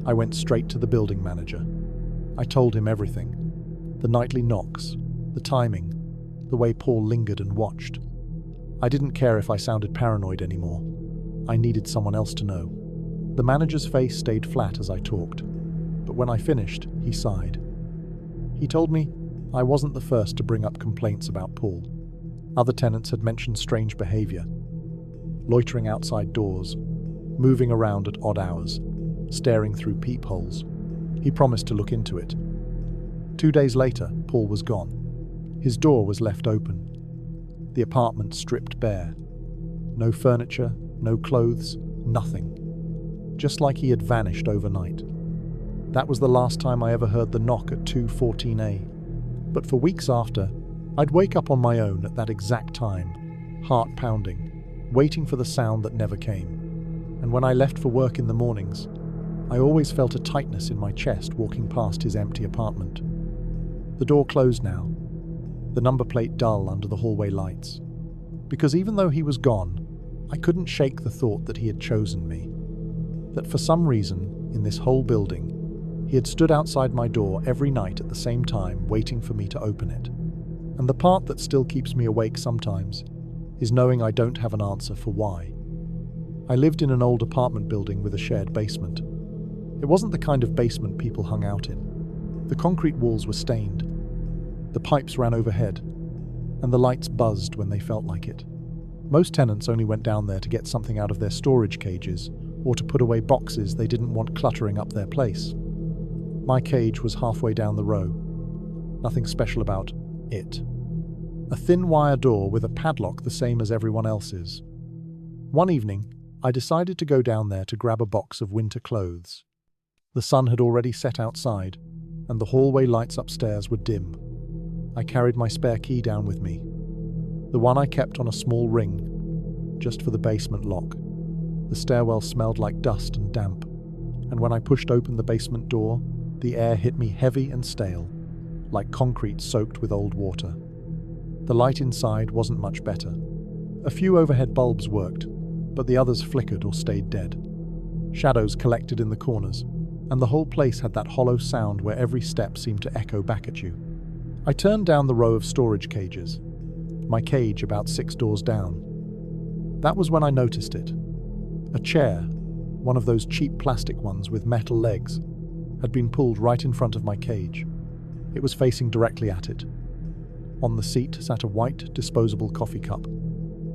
I went straight to the building manager. I told him everything. The nightly knocks, the timing, the way Paul lingered and watched. I didn't care if I sounded paranoid anymore. I needed someone else to know. The manager's face stayed flat as I talked, but when I finished, he sighed. He told me I wasn't the first to bring up complaints about Paul. Other tenants had mentioned strange behavior, loitering outside doors, moving around at odd hours, staring through peepholes. He promised to look into it. 2 days later, Paul was gone. His door was left open. The apartment stripped bare. No furniture, no clothes, nothing. Just like he had vanished overnight. That was the last time I ever heard the knock at 2:14 But for weeks after, I'd wake up on my own at that exact time, heart pounding, waiting for the sound that never came. And when I left for work in the mornings, I always felt a tightness in my chest walking past his empty apartment. The door closed now, the number plate dull under the hallway lights. Because even though he was gone, I couldn't shake the thought that he had chosen me. That for some reason, in this whole building, he had stood outside my door every night at the same time, waiting for me to open it. And the part that still keeps me awake sometimes is knowing I don't have an answer for why. I lived in an old apartment building with a shared basement. It wasn't the kind of basement people hung out in. The concrete walls were stained. The pipes ran overhead, and the lights buzzed when they felt like it. Most tenants only went down there to get something out of their storage cages or to put away boxes they didn't want cluttering up their place. My cage was halfway down the row. Nothing special about it. A thin wire door with a padlock the same as everyone else's. One evening, I decided to go down there to grab a box of winter clothes. The sun had already set outside, and the hallway lights upstairs were dim. I carried my spare key down with me, the one I kept on a small ring, just for the basement lock. The stairwell smelled like dust and damp, and when I pushed open the basement door, the air hit me heavy and stale, like concrete soaked with old water. The light inside wasn't much better. A few overhead bulbs worked, but the others flickered or stayed dead. Shadows collected in the corners, and the whole place had that hollow sound where every step seemed to echo back at you. I turned down the row of storage cages, my cage about 6 doors down. That was when I noticed it. A chair, one of those cheap plastic ones with metal legs, had been pulled right in front of my cage. It was facing directly at it. On the seat sat a white, disposable coffee cup,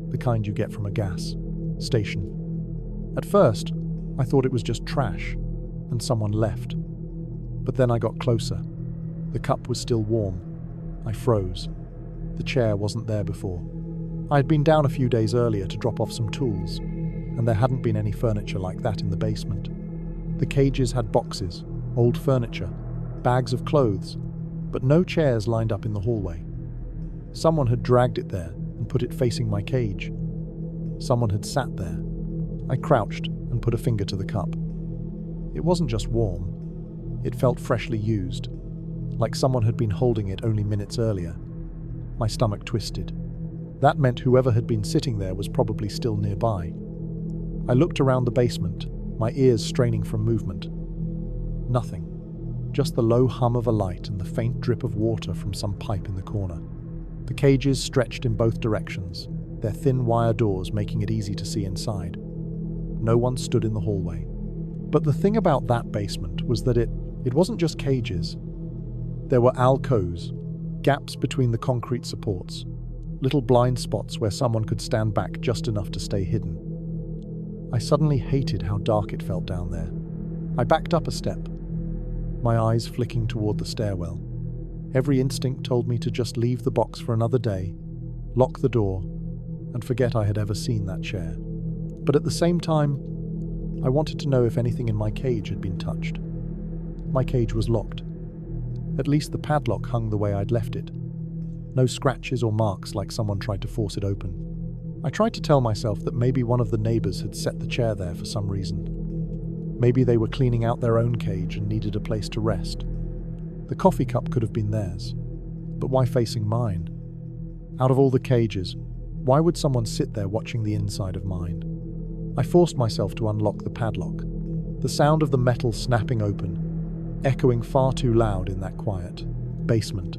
the kind you get from a gas station. At first, I thought it was just trash, and someone left. But then I got closer. The cup was still warm. I froze. The chair wasn't there before. I had been down a few days earlier to drop off some tools, and there hadn't been any furniture like that in the basement. The cages had boxes, old furniture, bags of clothes, but no chairs lined up in the hallway. Someone had dragged it there and put it facing my cage. Someone had sat there. I crouched and put a finger to the cup. It wasn't just warm. It felt freshly used, like someone had been holding it only minutes earlier. My stomach twisted. That meant whoever had been sitting there was probably still nearby. I looked around the basement, my ears straining from movement. Nothing. Just the low hum of a light and the faint drip of water from some pipe in the corner. The cages stretched in both directions, their thin wire doors making it easy to see inside. No one stood in the hallway. But the thing about that basement was that it wasn't just cages. There were alcoves, gaps between the concrete supports, little blind spots where someone could stand back just enough to stay hidden. I suddenly hated how dark it felt down there. I backed up a step, my eyes flicking toward the stairwell. Every instinct told me to just leave the box for another day, lock the door, and forget I had ever seen that chair. But at the same time, I wanted to know if anything in my cage had been touched. My cage was locked. At least the padlock hung the way I'd left it. No scratches or marks like someone tried to force it open. I tried to tell myself that maybe one of the neighbors had set the chair there for some reason. Maybe they were cleaning out their own cage and needed a place to rest. The coffee cup could have been theirs, but why facing mine? Out of all the cages, why would someone sit there watching the inside of mine? I forced myself to unlock the padlock. The sound of the metal snapping open, echoing far too loud in that quiet basement.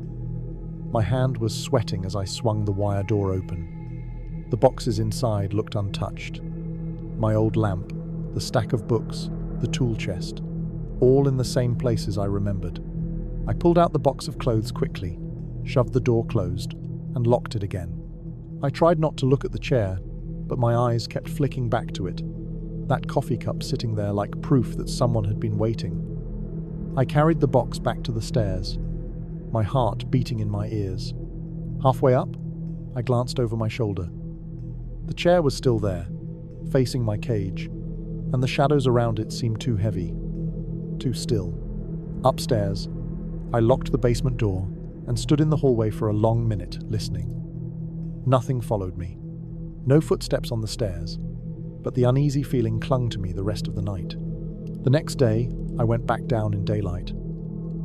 My hand was sweating as I swung the wire door open. The boxes inside looked untouched. My old lamp, the stack of books, the tool chest, all in the same places I remembered. I pulled out the box of clothes quickly, shoved the door closed, and locked it again. I tried not to look at the chair, but my eyes kept flicking back to it, that coffee cup sitting there like proof that someone had been waiting. I carried the box back to the stairs, my heart beating in my ears. Halfway up, I glanced over my shoulder. The chair was still there, facing my cage, and the shadows around it seemed too heavy, too still. Upstairs, I locked the basement door and stood in the hallway for a long minute, listening. Nothing followed me. No footsteps on the stairs, but the uneasy feeling clung to me the rest of the night. The next day, I went back down in daylight.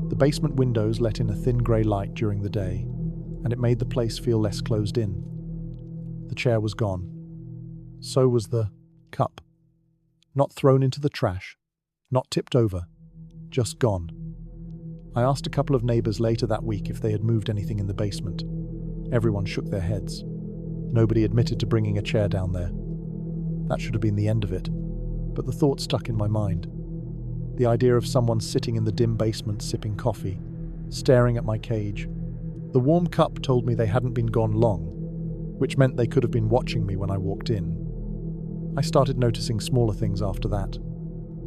The basement windows let in a thin grey light during the day, and it made the place feel less closed in. The chair was gone. So was the cup. Not thrown into the trash, not tipped over, just gone. I asked a couple of neighbors later that week if they had moved anything in the basement. Everyone shook their heads. Nobody admitted to bringing a chair down there. That should have been the end of it, but the thought stuck in my mind. The idea of someone sitting in the dim basement sipping coffee, staring at my cage. The warm cup told me they hadn't been gone long, which meant they could have been watching me when I walked in. I started noticing smaller things after that.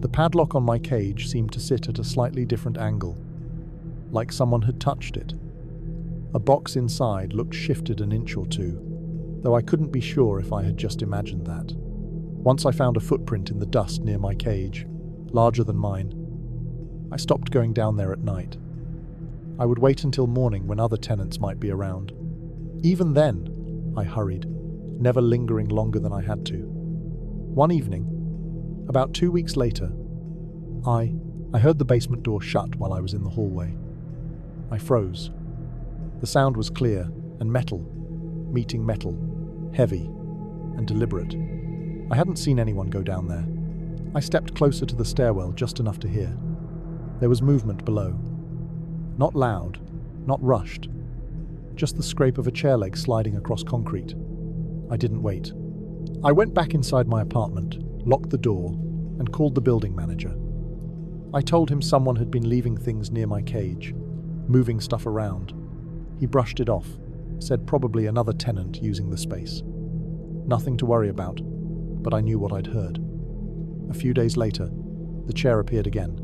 The padlock on my cage seemed to sit at a slightly different angle, like someone had touched it. A box inside looked shifted an inch or two, though I couldn't be sure if I had just imagined that. Once I found a footprint in the dust near my cage, larger than mine. I stopped going down there at night. I would wait until morning when other tenants might be around. Even then, I hurried, never lingering longer than I had to. One evening, about 2 weeks later, I heard the basement door shut while I was in the hallway. I froze. The sound was clear and metal, meeting metal, heavy and deliberate. I hadn't seen anyone go down there. I stepped closer to the stairwell just enough to hear. There was movement below. Not loud, not rushed, just the scrape of a chair leg sliding across concrete. I didn't wait. I went back inside my apartment, locked the door, and called the building manager. I told him someone had been leaving things near my cage, moving stuff around. He brushed it off, said probably another tenant using the space. Nothing to worry about, but I knew what I'd heard. A few days later, the chair appeared again.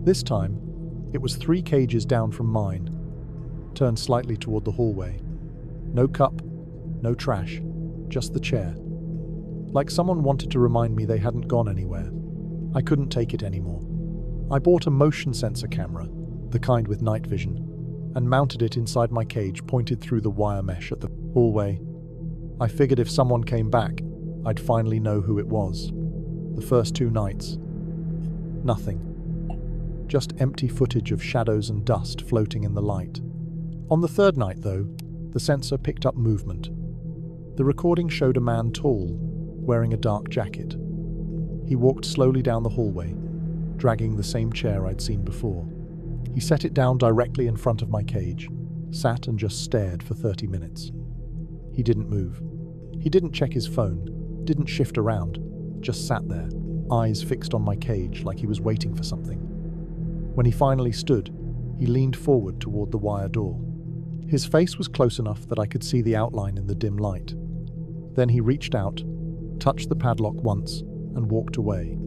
This time, it was 3 cages down from mine, turned slightly toward the hallway. No cup, no trash, just the chair. Like someone wanted to remind me they hadn't gone anywhere. I couldn't take it anymore. I bought a motion sensor camera, the kind with night vision, and mounted it inside my cage pointed through the wire mesh at the hallway. I figured if someone came back, I'd finally know who it was. The first 2 nights, nothing. Just empty footage of shadows and dust floating in the light. On the 3rd night, though, the sensor picked up movement. The recording showed a man tall, wearing a dark jacket. He walked slowly down the hallway, dragging the same chair I'd seen before. He set it down directly in front of my cage, sat and just stared for 30 minutes. He didn't move. He didn't check his phone, didn't shift around, just sat there, eyes fixed on my cage like he was waiting for something. When he finally stood, he leaned forward toward the wire door. His face was close enough that I could see the outline in the dim light. Then he reached out, touched the padlock once, and walked away,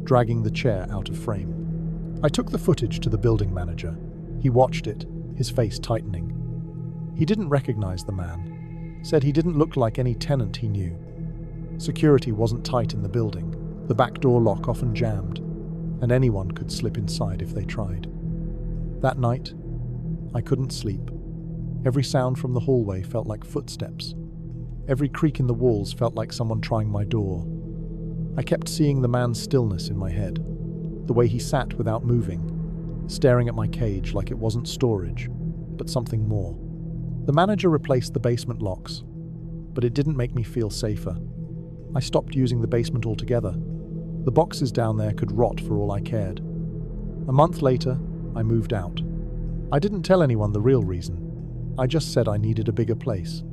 dragging the chair out of frame. I took the footage to the building manager. He watched it, his face tightening. He didn't recognize the man, said he didn't look like any tenant he knew. Security wasn't tight in the building, the back door lock often jammed, and anyone could slip inside if they tried. That night, I couldn't sleep. Every sound from the hallway felt like footsteps. Every creak in the walls felt like someone trying my door. I kept seeing the man's stillness in my head, the way he sat without moving, staring at my cage like it wasn't storage, but something more. The manager replaced the basement locks, but it didn't make me feel safer. I stopped using the basement altogether. The boxes down there could rot for all I cared. A month later, I moved out. I didn't tell anyone the real reason. I just said I needed a bigger place.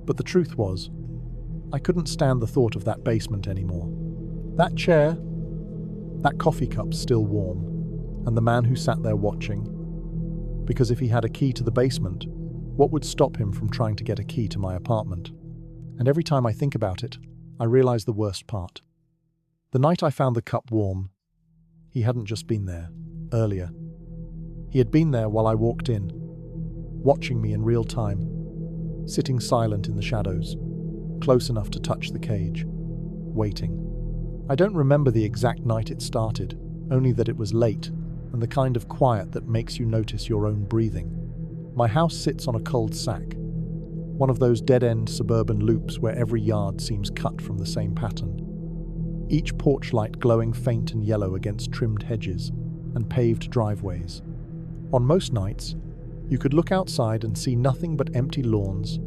But the truth was, I couldn't stand the thought of that basement anymore. That chair, that coffee cup still warm, and the man who sat there watching. Because if he had a key to the basement, what would stop him from trying to get a key to my apartment? And every time I think about it, I realize the worst part. The night I found the cup warm, he hadn't just been there, earlier. He had been there while I walked in, watching me in real time, sitting silent in the shadows, close enough to touch the cage, waiting. I don't remember the exact night it started, only that it was late, and the kind of quiet that makes you notice your own breathing. My house sits on a cul-de-sac, one of those dead-end suburban loops where every yard seems cut from the same pattern. Each porch light glowing faint and yellow against trimmed hedges and paved driveways. On most nights, you could look outside and see nothing but empty lawns,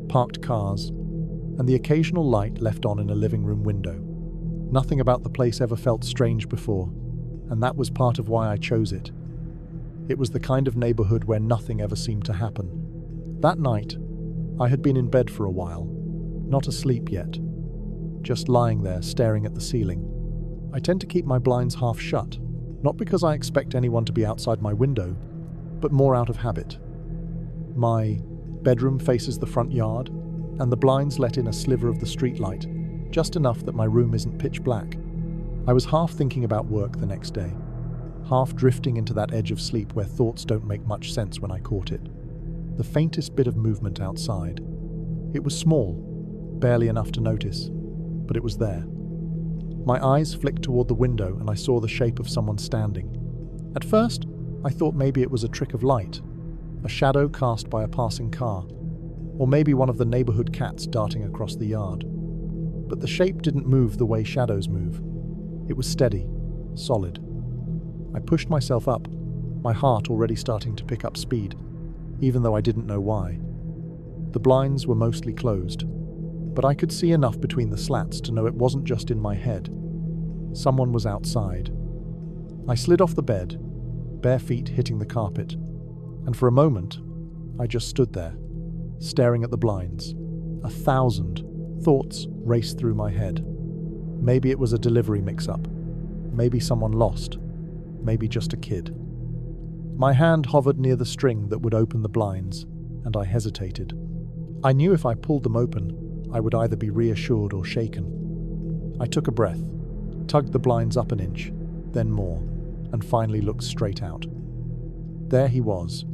parked cars, and the occasional light left on in a living room window. Nothing about the place ever felt strange before, and that was part of why I chose it. It was the kind of neighborhood where nothing ever seemed to happen. That night, I had been in bed for a while, not asleep yet, just lying there staring at the ceiling. I tend to keep my blinds half shut, not because I expect anyone to be outside my window, but more out of habit. My bedroom faces the front yard, and the blinds let in a sliver of the streetlight, just enough that my room isn't pitch black. I was half thinking about work the next day, half drifting into that edge of sleep where thoughts don't make much sense when I caught it. The faintest bit of movement outside. It was small, barely enough to notice, but it was there. My eyes flicked toward the window and I saw the shape of someone standing. At first, I thought maybe it was a trick of light, a shadow cast by a passing car, or maybe one of the neighborhood cats darting across the yard. But the shape didn't move the way shadows move. It was steady, solid. I pushed myself up, my heart already starting to pick up speed, even though I didn't know why. The blinds were mostly closed, but I could see enough between the slats to know it wasn't just in my head. Someone was outside. I slid off the bed, bare feet hitting the carpet, and for a moment, I just stood there, staring at the blinds. 1,000 thoughts raced through my head. Maybe it was a delivery mix-up. Maybe someone lost. Maybe just a kid. My hand hovered near the string that would open the blinds, and I hesitated. I knew if I pulled them open, I would either be reassured or shaken. I took a breath, tugged the blinds up an inch, then more, and finally looked straight out. There he was,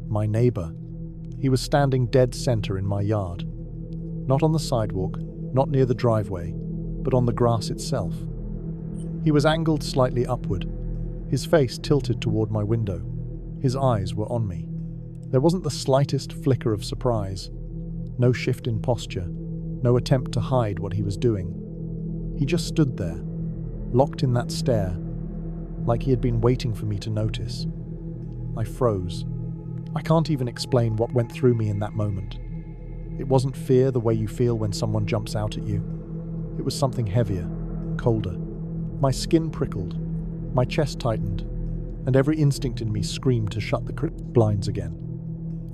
my neighbor. He was standing dead center in my yard. Not on the sidewalk, not near the driveway, but on the grass itself. He was angled slightly upward, his face tilted toward my window. His eyes were on me. There wasn't the slightest flicker of surprise, no shift in posture, no attempt to hide what he was doing. He just stood there, locked in that stare, like he had been waiting for me to notice. I froze. I can't even explain what went through me in that moment. It wasn't fear the way you feel when someone jumps out at you. It was something heavier, colder. My skin prickled, my chest tightened, and every instinct in me screamed to shut the blinds again.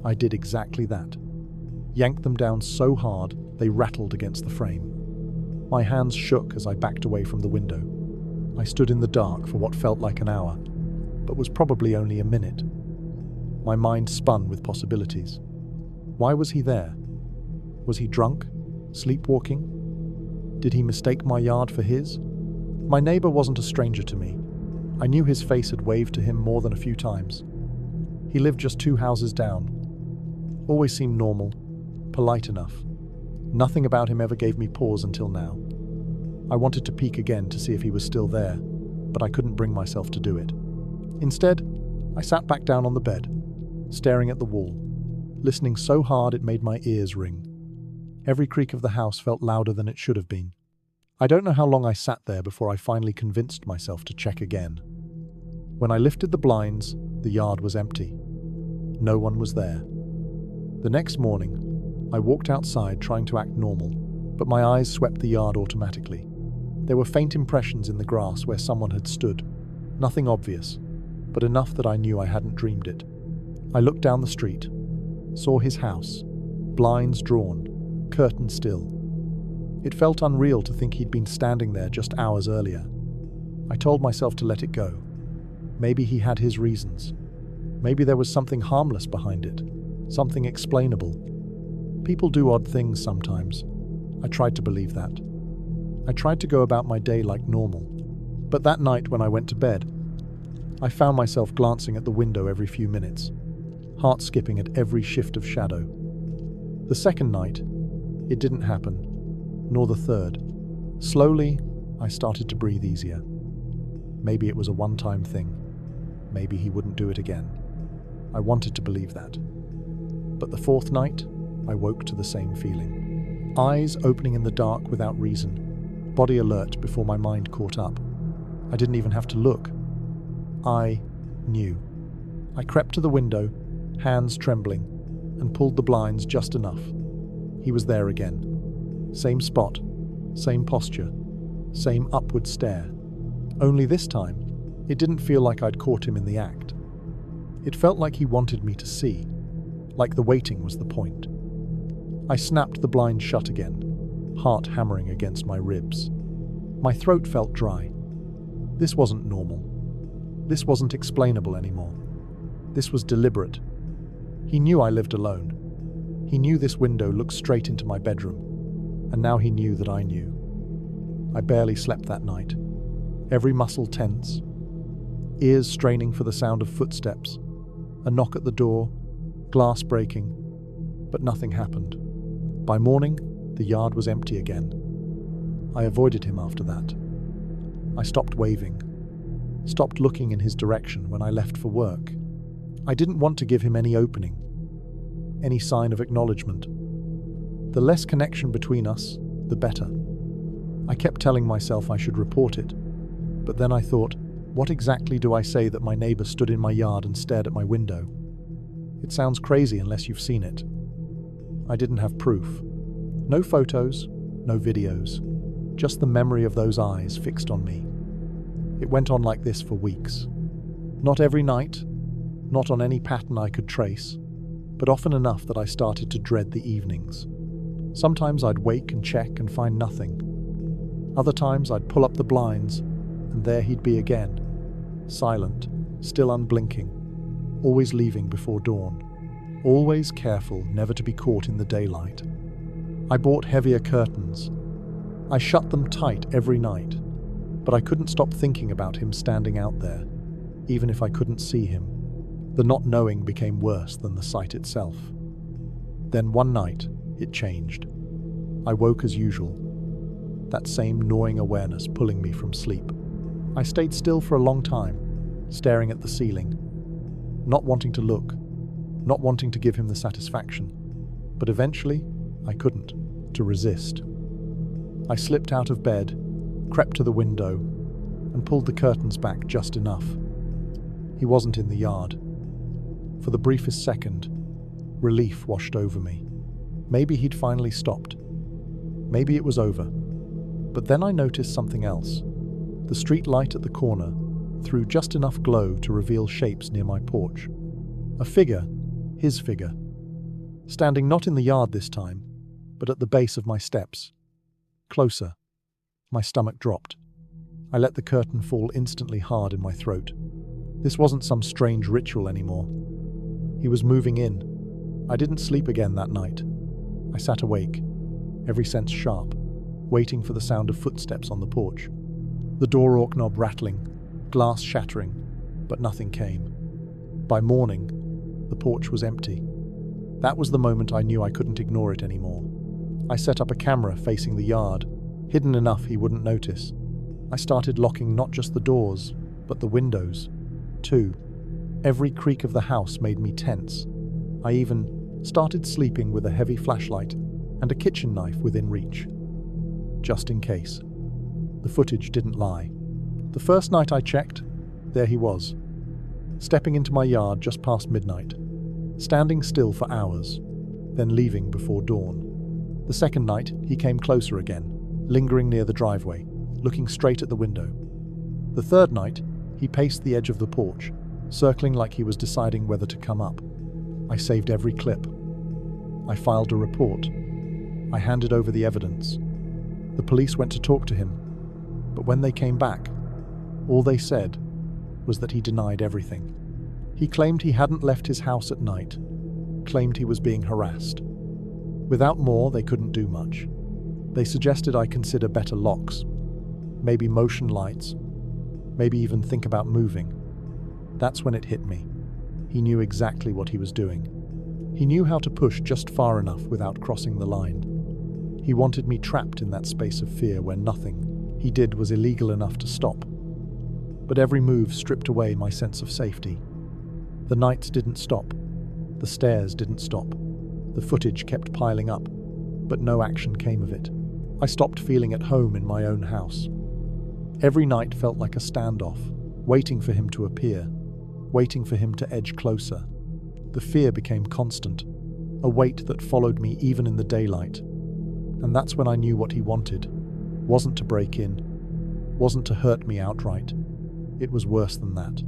I did exactly that. Yanked them down so hard they rattled against the frame. My hands shook as I backed away from the window. I stood in the dark for what felt like an hour, but was probably only a minute. My mind spun with possibilities. Why was he there? Was he drunk? Sleepwalking? Did he mistake my yard for his? My neighbor wasn't a stranger to me. I knew his face had waved to him more than a few times. He lived just 2 houses down. Always seemed normal, polite enough. Nothing about him ever gave me pause until now. I wanted to peek again to see if he was still there, but I couldn't bring myself to do it. Instead, I sat back down on the bed, staring at the wall, listening so hard it made my ears ring. Every creak of the house felt louder than it should have been. I don't know how long I sat there before I finally convinced myself to check again. When I lifted the blinds, the yard was empty. No one was there. The next morning, I walked outside trying to act normal, but my eyes swept the yard automatically. There were faint impressions in the grass where someone had stood. Nothing obvious, but enough that I knew I hadn't dreamed it. I looked down the street, saw his house, blinds drawn, curtains still. It felt unreal to think he'd been standing there just hours earlier. I told myself to let it go. Maybe he had his reasons. Maybe there was something harmless behind it, something explainable. People do odd things sometimes. I tried to believe that. I tried to go about my day like normal. But that night when I went to bed, I found myself glancing at the window every few minutes, heart skipping at every shift of shadow. The second night, it didn't happen, nor the third. Slowly, I started to breathe easier. Maybe it was a one-time thing. Maybe he wouldn't do it again. I wanted to believe that. But the fourth night, I woke to the same feeling. Eyes opening in the dark without reason, body alert before my mind caught up. I didn't even have to look. I knew. I crept to the window, hands trembling, and pulled the blinds just enough. He was there again. Same spot, same posture, same upward stare. Only this time, it didn't feel like I'd caught him in the act. It felt like he wanted me to see, like the waiting was the point. I snapped the blind shut again, heart hammering against my ribs. My throat felt dry. This wasn't normal. This wasn't explainable anymore. This was deliberate. He knew I lived alone. He knew this window looked straight into my bedroom, and now he knew that I knew. I barely slept that night, every muscle tense, ears straining for the sound of footsteps, a knock at the door, glass breaking, but nothing happened. By morning, the yard was empty again. I avoided him after that. I stopped waving, stopped looking in his direction when I left for work. I didn't want to give him any opening, any sign of acknowledgement. The less connection between us, the better. I kept telling myself I should report it, but then I thought, what exactly do I say that my neighbor stood in my yard and stared at my window? It sounds crazy unless you've seen it. I didn't have proof. No photos, no videos, just the memory of those eyes fixed on me. It went on like this for weeks. Not every night, not on any pattern I could trace, but often enough that I started to dread the evenings. Sometimes I'd wake and check and find nothing. Other times I'd pull up the blinds, and there he'd be again, silent, still unblinking, always leaving before dawn, always careful never to be caught in the daylight. I bought heavier curtains. I shut them tight every night, but I couldn't stop thinking about him standing out there, even if I couldn't see him. The not knowing became worse than the sight itself. Then one night, it changed. I woke as usual, that same gnawing awareness pulling me from sleep. I stayed still for a long time, staring at the ceiling, not wanting to look, not wanting to give him the satisfaction. But eventually, I couldn't, to resist. I slipped out of bed, crept to the window, and pulled the curtains back just enough. He wasn't in the yard. For the briefest second, relief washed over me. Maybe he'd finally stopped. Maybe it was over. But then I noticed something else. The street light at the corner threw just enough glow to reveal shapes near my porch. A figure, his figure, standing not in the yard this time, but at the base of my steps. Closer. My stomach dropped. I let the curtain fall instantly hard in my throat. This wasn't some strange ritual anymore. He was moving in. I didn't sleep again that night. I sat awake, every sense sharp, waiting for the sound of footsteps on the porch. The door knob rattling, glass shattering, but nothing came. By morning, the porch was empty. That was the moment I knew I couldn't ignore it anymore. I set up a camera facing the yard, hidden enough he wouldn't notice. I started locking not just the doors, but the windows, too. Every creak of the house made me tense. I even started sleeping with a heavy flashlight and a kitchen knife within reach. Just in case. The footage didn't lie. The first night I checked, there he was, stepping into my yard just past midnight, standing still for hours, then leaving before dawn. The second night, he came closer again, lingering near the driveway, looking straight at the window. The third night, he paced the edge of the porch, circling like he was deciding whether to come up. I saved every clip. I filed a report. I handed over the evidence. The police went to talk to him, but when they came back, all they said was that he denied everything. He claimed he hadn't left his house at night, claimed he was being harassed. Without more, they couldn't do much. They suggested I consider better locks, maybe motion lights, maybe even think about moving. That's when it hit me. He knew exactly what he was doing. He knew how to push just far enough without crossing the line. He wanted me trapped in that space of fear where nothing he did was illegal enough to stop. But every move stripped away my sense of safety. The nights didn't stop. The stares didn't stop. The footage kept piling up, but no action came of it. I stopped feeling at home in my own house. Every night felt like a standoff, waiting for him to appear, waiting for him to edge closer. The fear became constant, a weight that followed me even in the daylight. And that's when I knew what he wanted. Wasn't to break in, wasn't to hurt me outright. It was worse than that.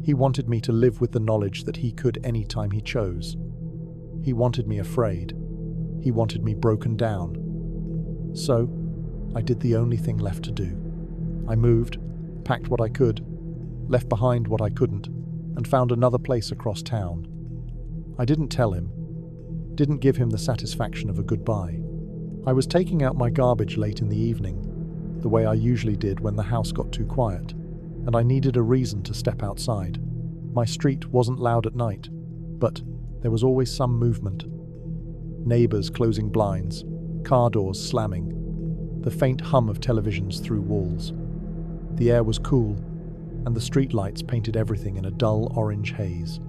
He wanted me to live with the knowledge that he could any time he chose. He wanted me afraid. He wanted me broken down. So, I did the only thing left to do. I moved, packed what I could, left behind what I couldn't, and found another place across town. I didn't tell him, didn't give him the satisfaction of a goodbye. I was taking out my garbage late in the evening, the way I usually did when the house got too quiet, and I needed a reason to step outside. My street wasn't loud at night, but there was always some movement. Neighbors closing blinds, car doors slamming, the faint hum of televisions through walls. The air was cool, and the streetlights painted everything in a dull orange haze.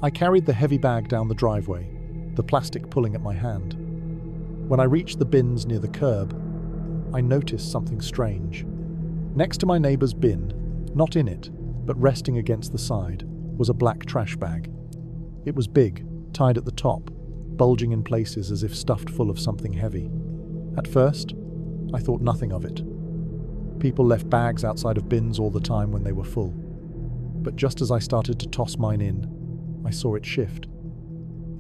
I carried the heavy bag down the driveway, the plastic pulling at my hand. When I reached the bins near the curb, I noticed something strange. Next to my neighbor's bin, not in it, but resting against the side, was a black trash bag. It was big, tied at the top, bulging in places as if stuffed full of something heavy. At first, I thought nothing of it. People left bags outside of bins all the time when they were full. But just as I started to toss mine in, I saw it shift.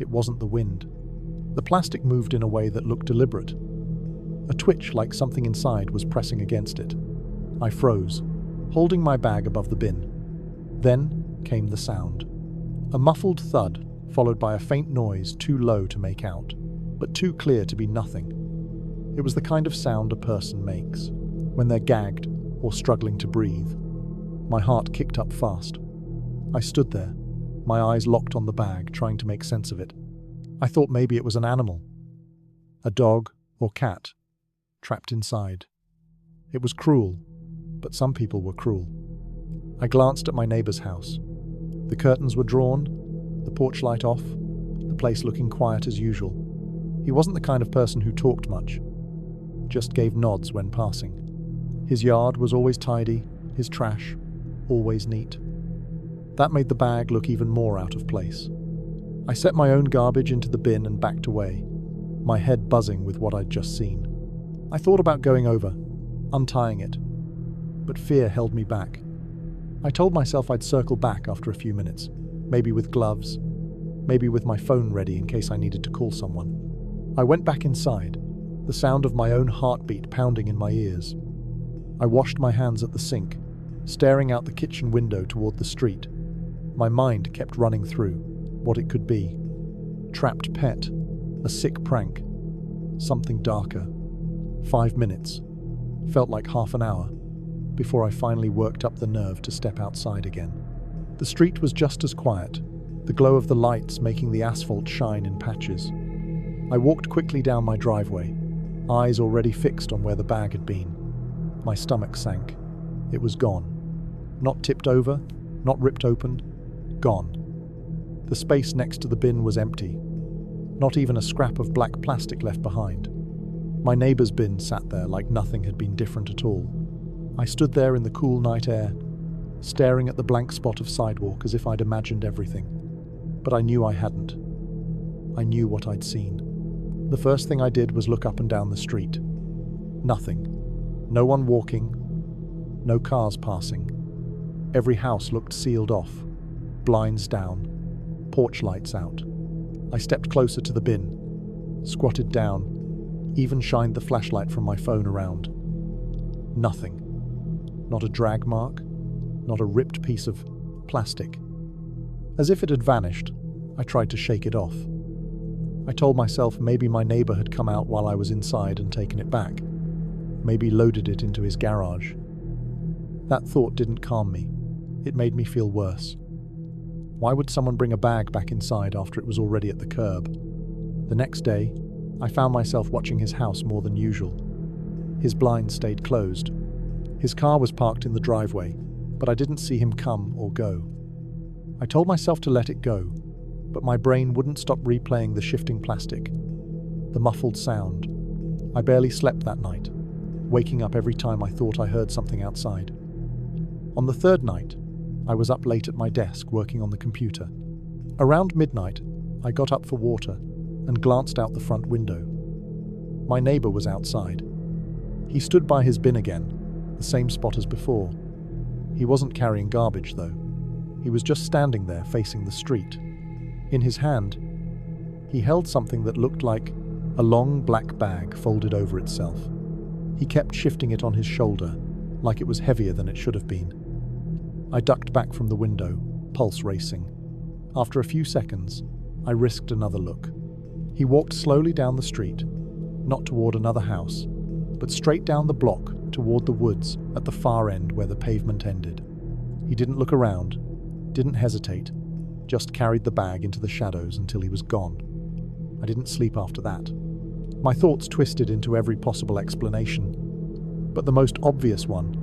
It wasn't the wind. The plastic moved in a way that looked deliberate. A twitch like something inside was pressing against it. I froze, holding my bag above the bin. Then came the sound. A muffled thud, followed by a faint noise too low to make out, but too clear to be nothing. It was the kind of sound a person makes when they're gagged or struggling to breathe. My heart kicked up fast. I stood there, my eyes locked on the bag, trying to make sense of it. I thought maybe it was an animal, a dog or cat, trapped inside. It was cruel, but some people were cruel. I glanced at my neighbor's house. The curtains were drawn, the porch light off, the place looking quiet as usual. He wasn't the kind of person who talked much, just gave nods when passing. His yard was always tidy, his trash always neat. That made the bag look even more out of place. I set my own garbage into the bin and backed away, my head buzzing with what I'd just seen. I thought about going over, untying it, but fear held me back. I told myself I'd circle back after a few minutes, maybe with gloves, maybe with my phone ready in case I needed to call someone. I went back inside, the sound of my own heartbeat pounding in my ears. I washed my hands at the sink, staring out the kitchen window toward the street. My mind kept running through what it could be. Trapped pet, a sick prank, something darker. 5 minutes, felt like half an hour, before I finally worked up the nerve to step outside again. The street was just as quiet, the glow of the lights making the asphalt shine in patches. I walked quickly down my driveway, eyes already fixed on where the bag had been. My stomach sank. It was gone. Not tipped over, not ripped open, gone. The space next to the bin was empty. Not even a scrap of black plastic left behind. My neighbor's bin sat there like nothing had been different at all. I stood there in the cool night air, staring at the blank spot of sidewalk as if I'd imagined everything. But I knew I hadn't. I knew what I'd seen. The first thing I did was look up and down the street. Nothing. No one walking. No cars passing. Every house looked sealed off. Blinds down. Porch lights out. I stepped closer to the bin, squatted down, even shined the flashlight from my phone around. Nothing. Not a drag mark, not a ripped piece of plastic. As if it had vanished, I tried to shake it off. I told myself maybe my neighbor had come out while I was inside and taken it back. Maybe loaded it into his garage. That thought didn't calm me. It made me feel worse. Why would someone bring a bag back inside after it was already at the curb? The next day, I found myself watching his house more than usual. His blinds stayed closed. His car was parked in the driveway, but I didn't see him come or go. I told myself to let it go, but my brain wouldn't stop replaying the shifting plastic, the muffled sound. I barely slept that night, waking up every time I thought I heard something outside. On the third night, I was up late at my desk working on the computer. Around midnight, I got up for water and glanced out the front window. My neighbor was outside. He stood by his bin again, the same spot as before. He wasn't carrying garbage, though. He was just standing there facing the street. In his hand, he held something that looked like a long black bag folded over itself. He kept shifting it on his shoulder, like it was heavier than it should have been. I ducked back from the window, pulse racing. After a few seconds, I risked another look. He walked slowly down the street, not toward another house, but straight down the block toward the woods at the far end where the pavement ended. He didn't look around, didn't hesitate, just carried the bag into the shadows until he was gone. I didn't sleep after that. My thoughts twisted into every possible explanation, but the most obvious one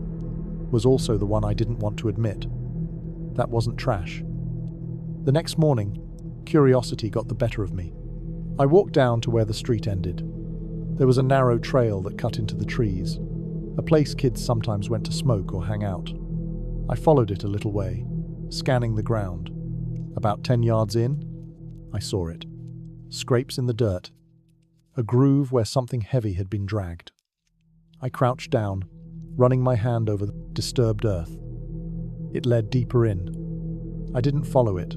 was also the one I didn't want to admit. That wasn't trash. The next morning, curiosity got the better of me. I walked down to where the street ended. There was a narrow trail that cut into the trees, a place kids sometimes went to smoke or hang out. I followed it a little way, scanning the ground. About 10 yards in, I saw it. Scrapes in the dirt. A groove where something heavy had been dragged. I crouched down, running my hand over the disturbed earth. It led deeper in. I didn't follow it.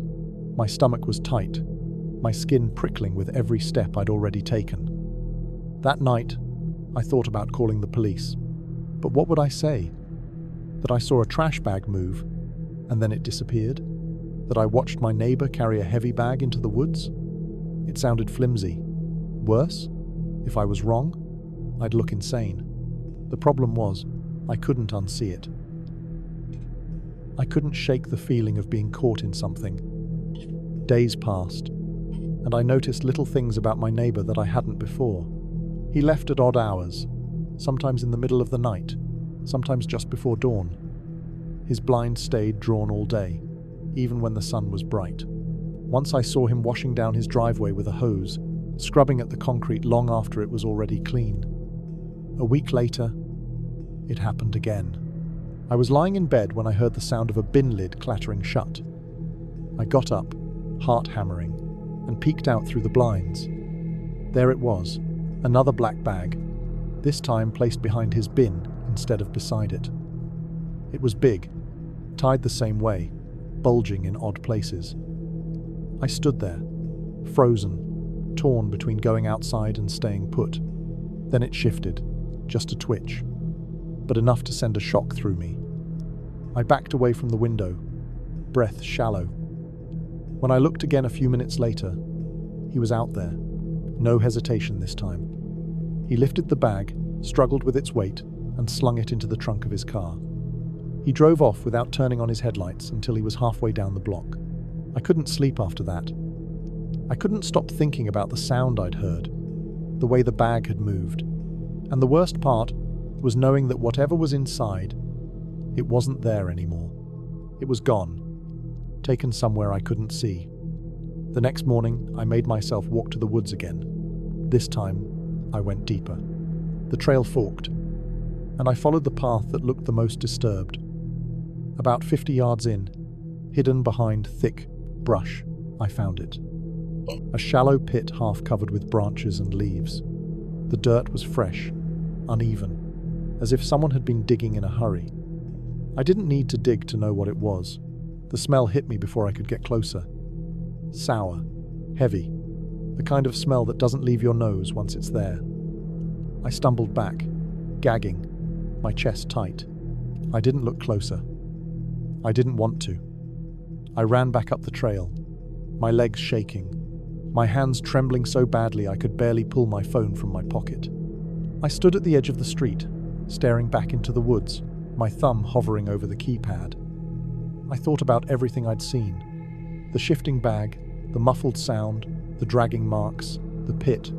My stomach was tight, my skin prickling with every step I'd already taken. That night, I thought about calling the police. But what would I say? That I saw a trash bag move, and then it disappeared? That I watched my neighbor carry a heavy bag into the woods? It sounded flimsy. Worse, if I was wrong, I'd look insane. The problem was, I couldn't unsee it. I couldn't shake the feeling of being caught in something. Days passed, and I noticed little things about my neighbor that I hadn't before. He left at odd hours, sometimes in the middle of the night, sometimes just before dawn. His blind stayed drawn all day, even when the sun was bright. Once I saw him washing down his driveway with a hose, scrubbing at the concrete long after it was already clean. A week later, it happened again. I was lying in bed when I heard the sound of a bin lid clattering shut. I got up, heart hammering, and peeked out through the blinds. There it was, another black bag, this time placed behind his bin instead of beside it. It was big, tied the same way, bulging in odd places. I stood there, frozen, torn between going outside and staying put. Then it shifted, just a twitch, but enough to send a shock through me. I backed away from the window, breath shallow. When I looked again a few minutes later, he was out there. No hesitation this time. He lifted the bag, struggled with its weight, and slung it into the trunk of his car. He drove off without turning on his headlights until he was halfway down the block. I couldn't sleep after that. I couldn't stop thinking about the sound I'd heard, the way the bag had moved. And the worst part was knowing that whatever was inside, it wasn't there anymore. It was gone, taken somewhere I couldn't see. The next morning, I made myself walk to the woods again. This time, I went deeper. The trail forked, and I followed the path that looked the most disturbed. About 50 yards in, hidden behind thick brush, I found it. A shallow pit half covered with branches and leaves. The dirt was fresh, uneven, as if someone had been digging in a hurry. I didn't need to dig to know what it was. The smell hit me before I could get closer. Sour, heavy, the kind of smell that doesn't leave your nose once it's there. I stumbled back, gagging, my chest tight. I didn't look closer. I didn't want to. I ran back up the trail, my legs shaking, my hands trembling so badly I could barely pull my phone from my pocket. I stood at the edge of the street, staring back into the woods, my thumb hovering over the keypad. I thought about everything I'd seen. The shifting bag, the muffled sound, the dragging marks, the pit.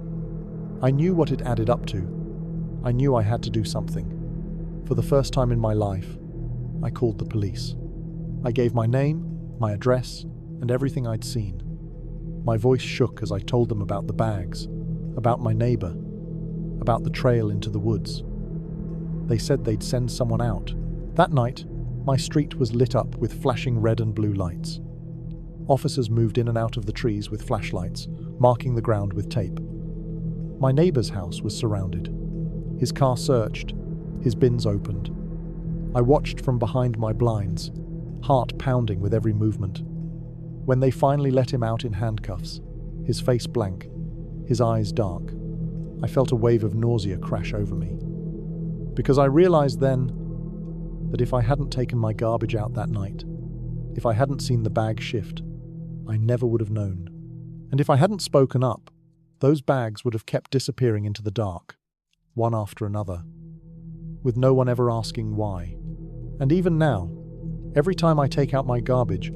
I knew what it added up to. I knew I had to do something. For the first time in my life, I called the police. I gave my name, my address, and everything I'd seen. My voice shook as I told them about the bags, about my neighbor, about the trail into the woods. They said they'd send someone out. That night, my street was lit up with flashing red and blue lights. Officers moved in and out of the trees with flashlights, marking the ground with tape. My neighbor's house was surrounded. His car searched, his bins opened. I watched from behind my blinds, heart pounding with every movement. When they finally let him out in handcuffs, his face blank, his eyes dark, I felt a wave of nausea crash over me. Because I realized then that if I hadn't taken my garbage out that night, if I hadn't seen the bag shift, I never would have known. And if I hadn't spoken up, those bags would have kept disappearing into the dark, one after another, with no one ever asking why. And even now, every time I take out my garbage,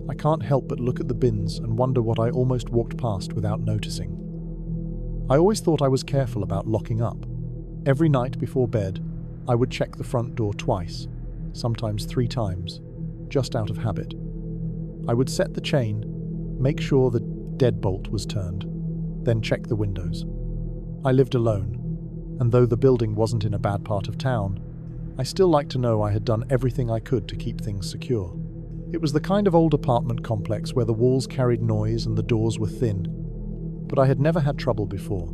I can't help but look at the bins and wonder what I almost walked past without noticing. I always thought I was careful about locking up. Every night before bed, I would check the front door twice, sometimes 3 times, just out of habit. I would set the chain, make sure the deadbolt was turned, then check the windows. I lived alone, and though the building wasn't in a bad part of town, I still liked to know I had done everything I could to keep things secure. It was the kind of old apartment complex where the walls carried noise and the doors were thin, but I had never had trouble before.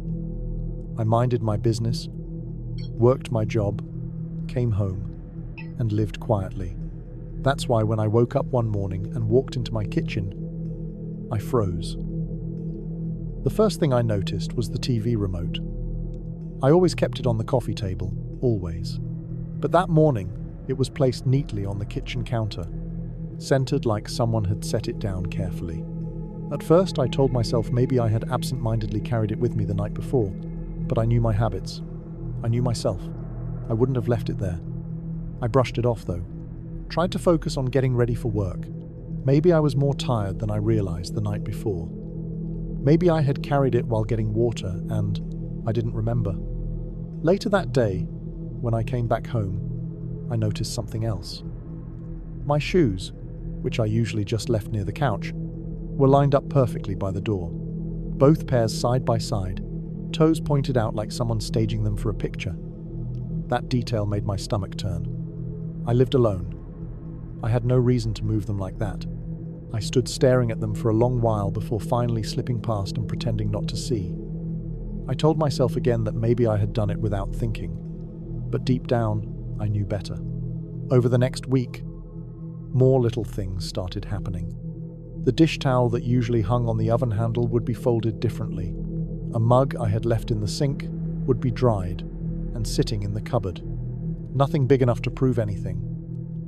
I minded my business, worked my job, came home, and lived quietly. That's why when I woke up one morning and walked into my kitchen, I froze. The first thing I noticed was the TV remote. I always kept it on the coffee table, always. But that morning, it was placed neatly on the kitchen counter, centered like someone had set it down carefully. At first, I told myself maybe I had absent-mindedly carried it with me the night before, but I knew my habits. I knew myself. I wouldn't have left it there. I brushed it off, though. Tried to focus on getting ready for work. Maybe I was more tired than I realized the night before. Maybe I had carried it while getting water, and I didn't remember. Later that day, when I came back home, I noticed something else. My shoes, which I usually just left near the couch, were lined up perfectly by the door. Both pairs side by side, toes pointed out like someone staging them for a picture. That detail made my stomach turn. I lived alone. I had no reason to move them like that. I stood staring at them for a long while before finally slipping past and pretending not to see. I told myself again that maybe I had done it without thinking, but deep down, I knew better. Over the next week, more little things started happening. The dish towel that usually hung on the oven handle would be folded differently. A mug I had left in the sink would be dried and sitting in the cupboard. Nothing big enough to prove anything,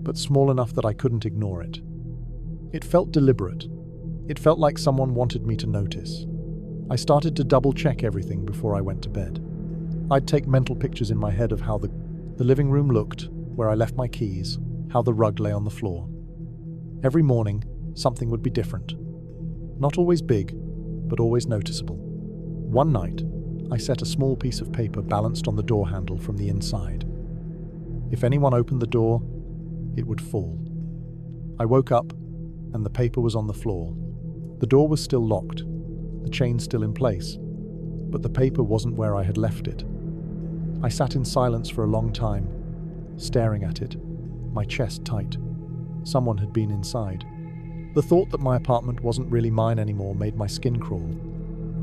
but small enough that I couldn't ignore it. It felt deliberate. It felt like someone wanted me to notice. I started to double-check everything before I went to bed. I'd take mental pictures in my head of how the living room looked, where I left my keys, how the rug lay on the floor. Every morning, something would be different. Not always big, but always noticeable. One night, I set a small piece of paper balanced on the door handle from the inside. If anyone opened the door, it would fall. I woke up, and the paper was on the floor. The door was still locked, the chain still in place, but the paper wasn't where I had left it. I sat in silence for a long time, staring at it, my chest tight. Someone had been inside. The thought that my apartment wasn't really mine anymore made my skin crawl.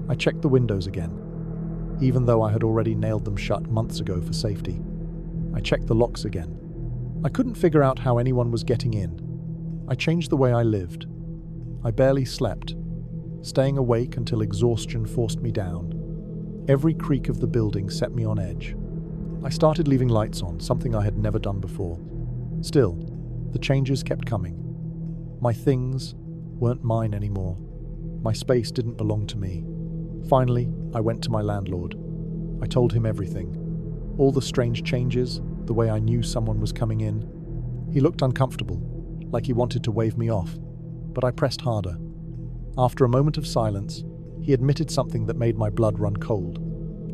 I checked the windows again, even though I had already nailed them shut months ago for safety. I checked the locks again. I couldn't figure out how anyone was getting in. I changed the way I lived. I barely slept, staying awake until exhaustion forced me down. Every creak of the building set me on edge. I started leaving lights on, something I had never done before. Still, the changes kept coming. My things weren't mine anymore. My space didn't belong to me. Finally, I went to my landlord. I told him everything. All the strange changes, the way I knew someone was coming in. He looked uncomfortable, like he wanted to wave me off, but I pressed harder. After a moment of silence, he admitted something that made my blood run cold.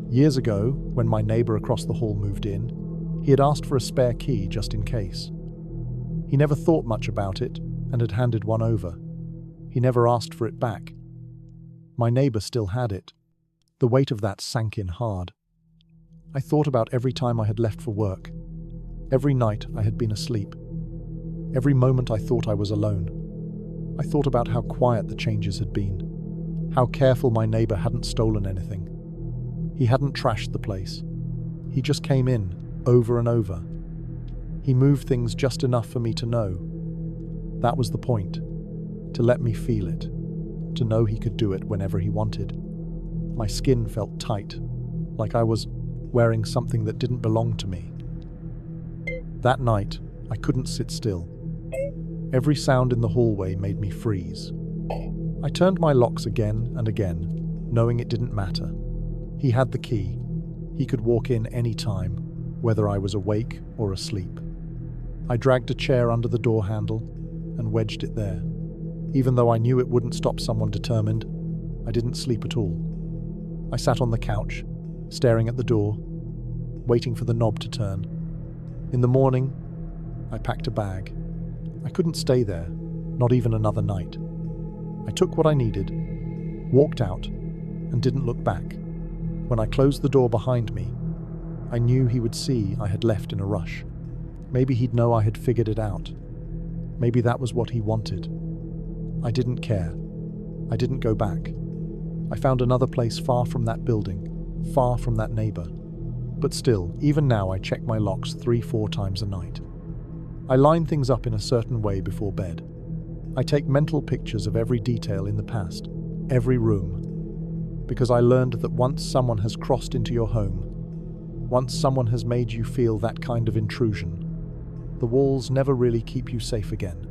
Years ago, when my neighbor across the hall moved in, he had asked for a spare key just in case. He never thought much about it and had handed one over. He never asked for it back. My neighbor still had it. The weight of that sank in hard. I thought about every time I had left for work, every night I had been asleep, every moment I thought I was alone. I thought about how quiet the changes had been, how careful my neighbor hadn't stolen anything. He hadn't trashed the place. He just came in, over and over. He moved things just enough for me to know. That was the point, to let me feel it, to know he could do it whenever he wanted. My skin felt tight, like I was wearing something that didn't belong to me. That night, I couldn't sit still. Every sound in the hallway made me freeze. I turned my locks again and again, knowing it didn't matter. He had the key. He could walk in any time, whether I was awake or asleep. I dragged a chair under the door handle and wedged it there. Even though I knew it wouldn't stop someone determined, I didn't sleep at all. I sat on the couch, staring at the door, waiting for the knob to turn. In the morning, I packed a bag. I couldn't stay there, not even another night. I took what I needed, walked out, and didn't look back. When I closed the door behind me, I knew he would see I had left in a rush. Maybe he'd know I had figured it out. Maybe that was what he wanted. I didn't care. I didn't go back. I found another place far from that building, far from that neighbor. But still, even now I check my locks 3-4 times a night. I line things up in a certain way before bed. I take mental pictures of every detail in the past, every room. Because I learned that once someone has crossed into your home, once someone has made you feel that kind of intrusion, the walls never really keep you safe again.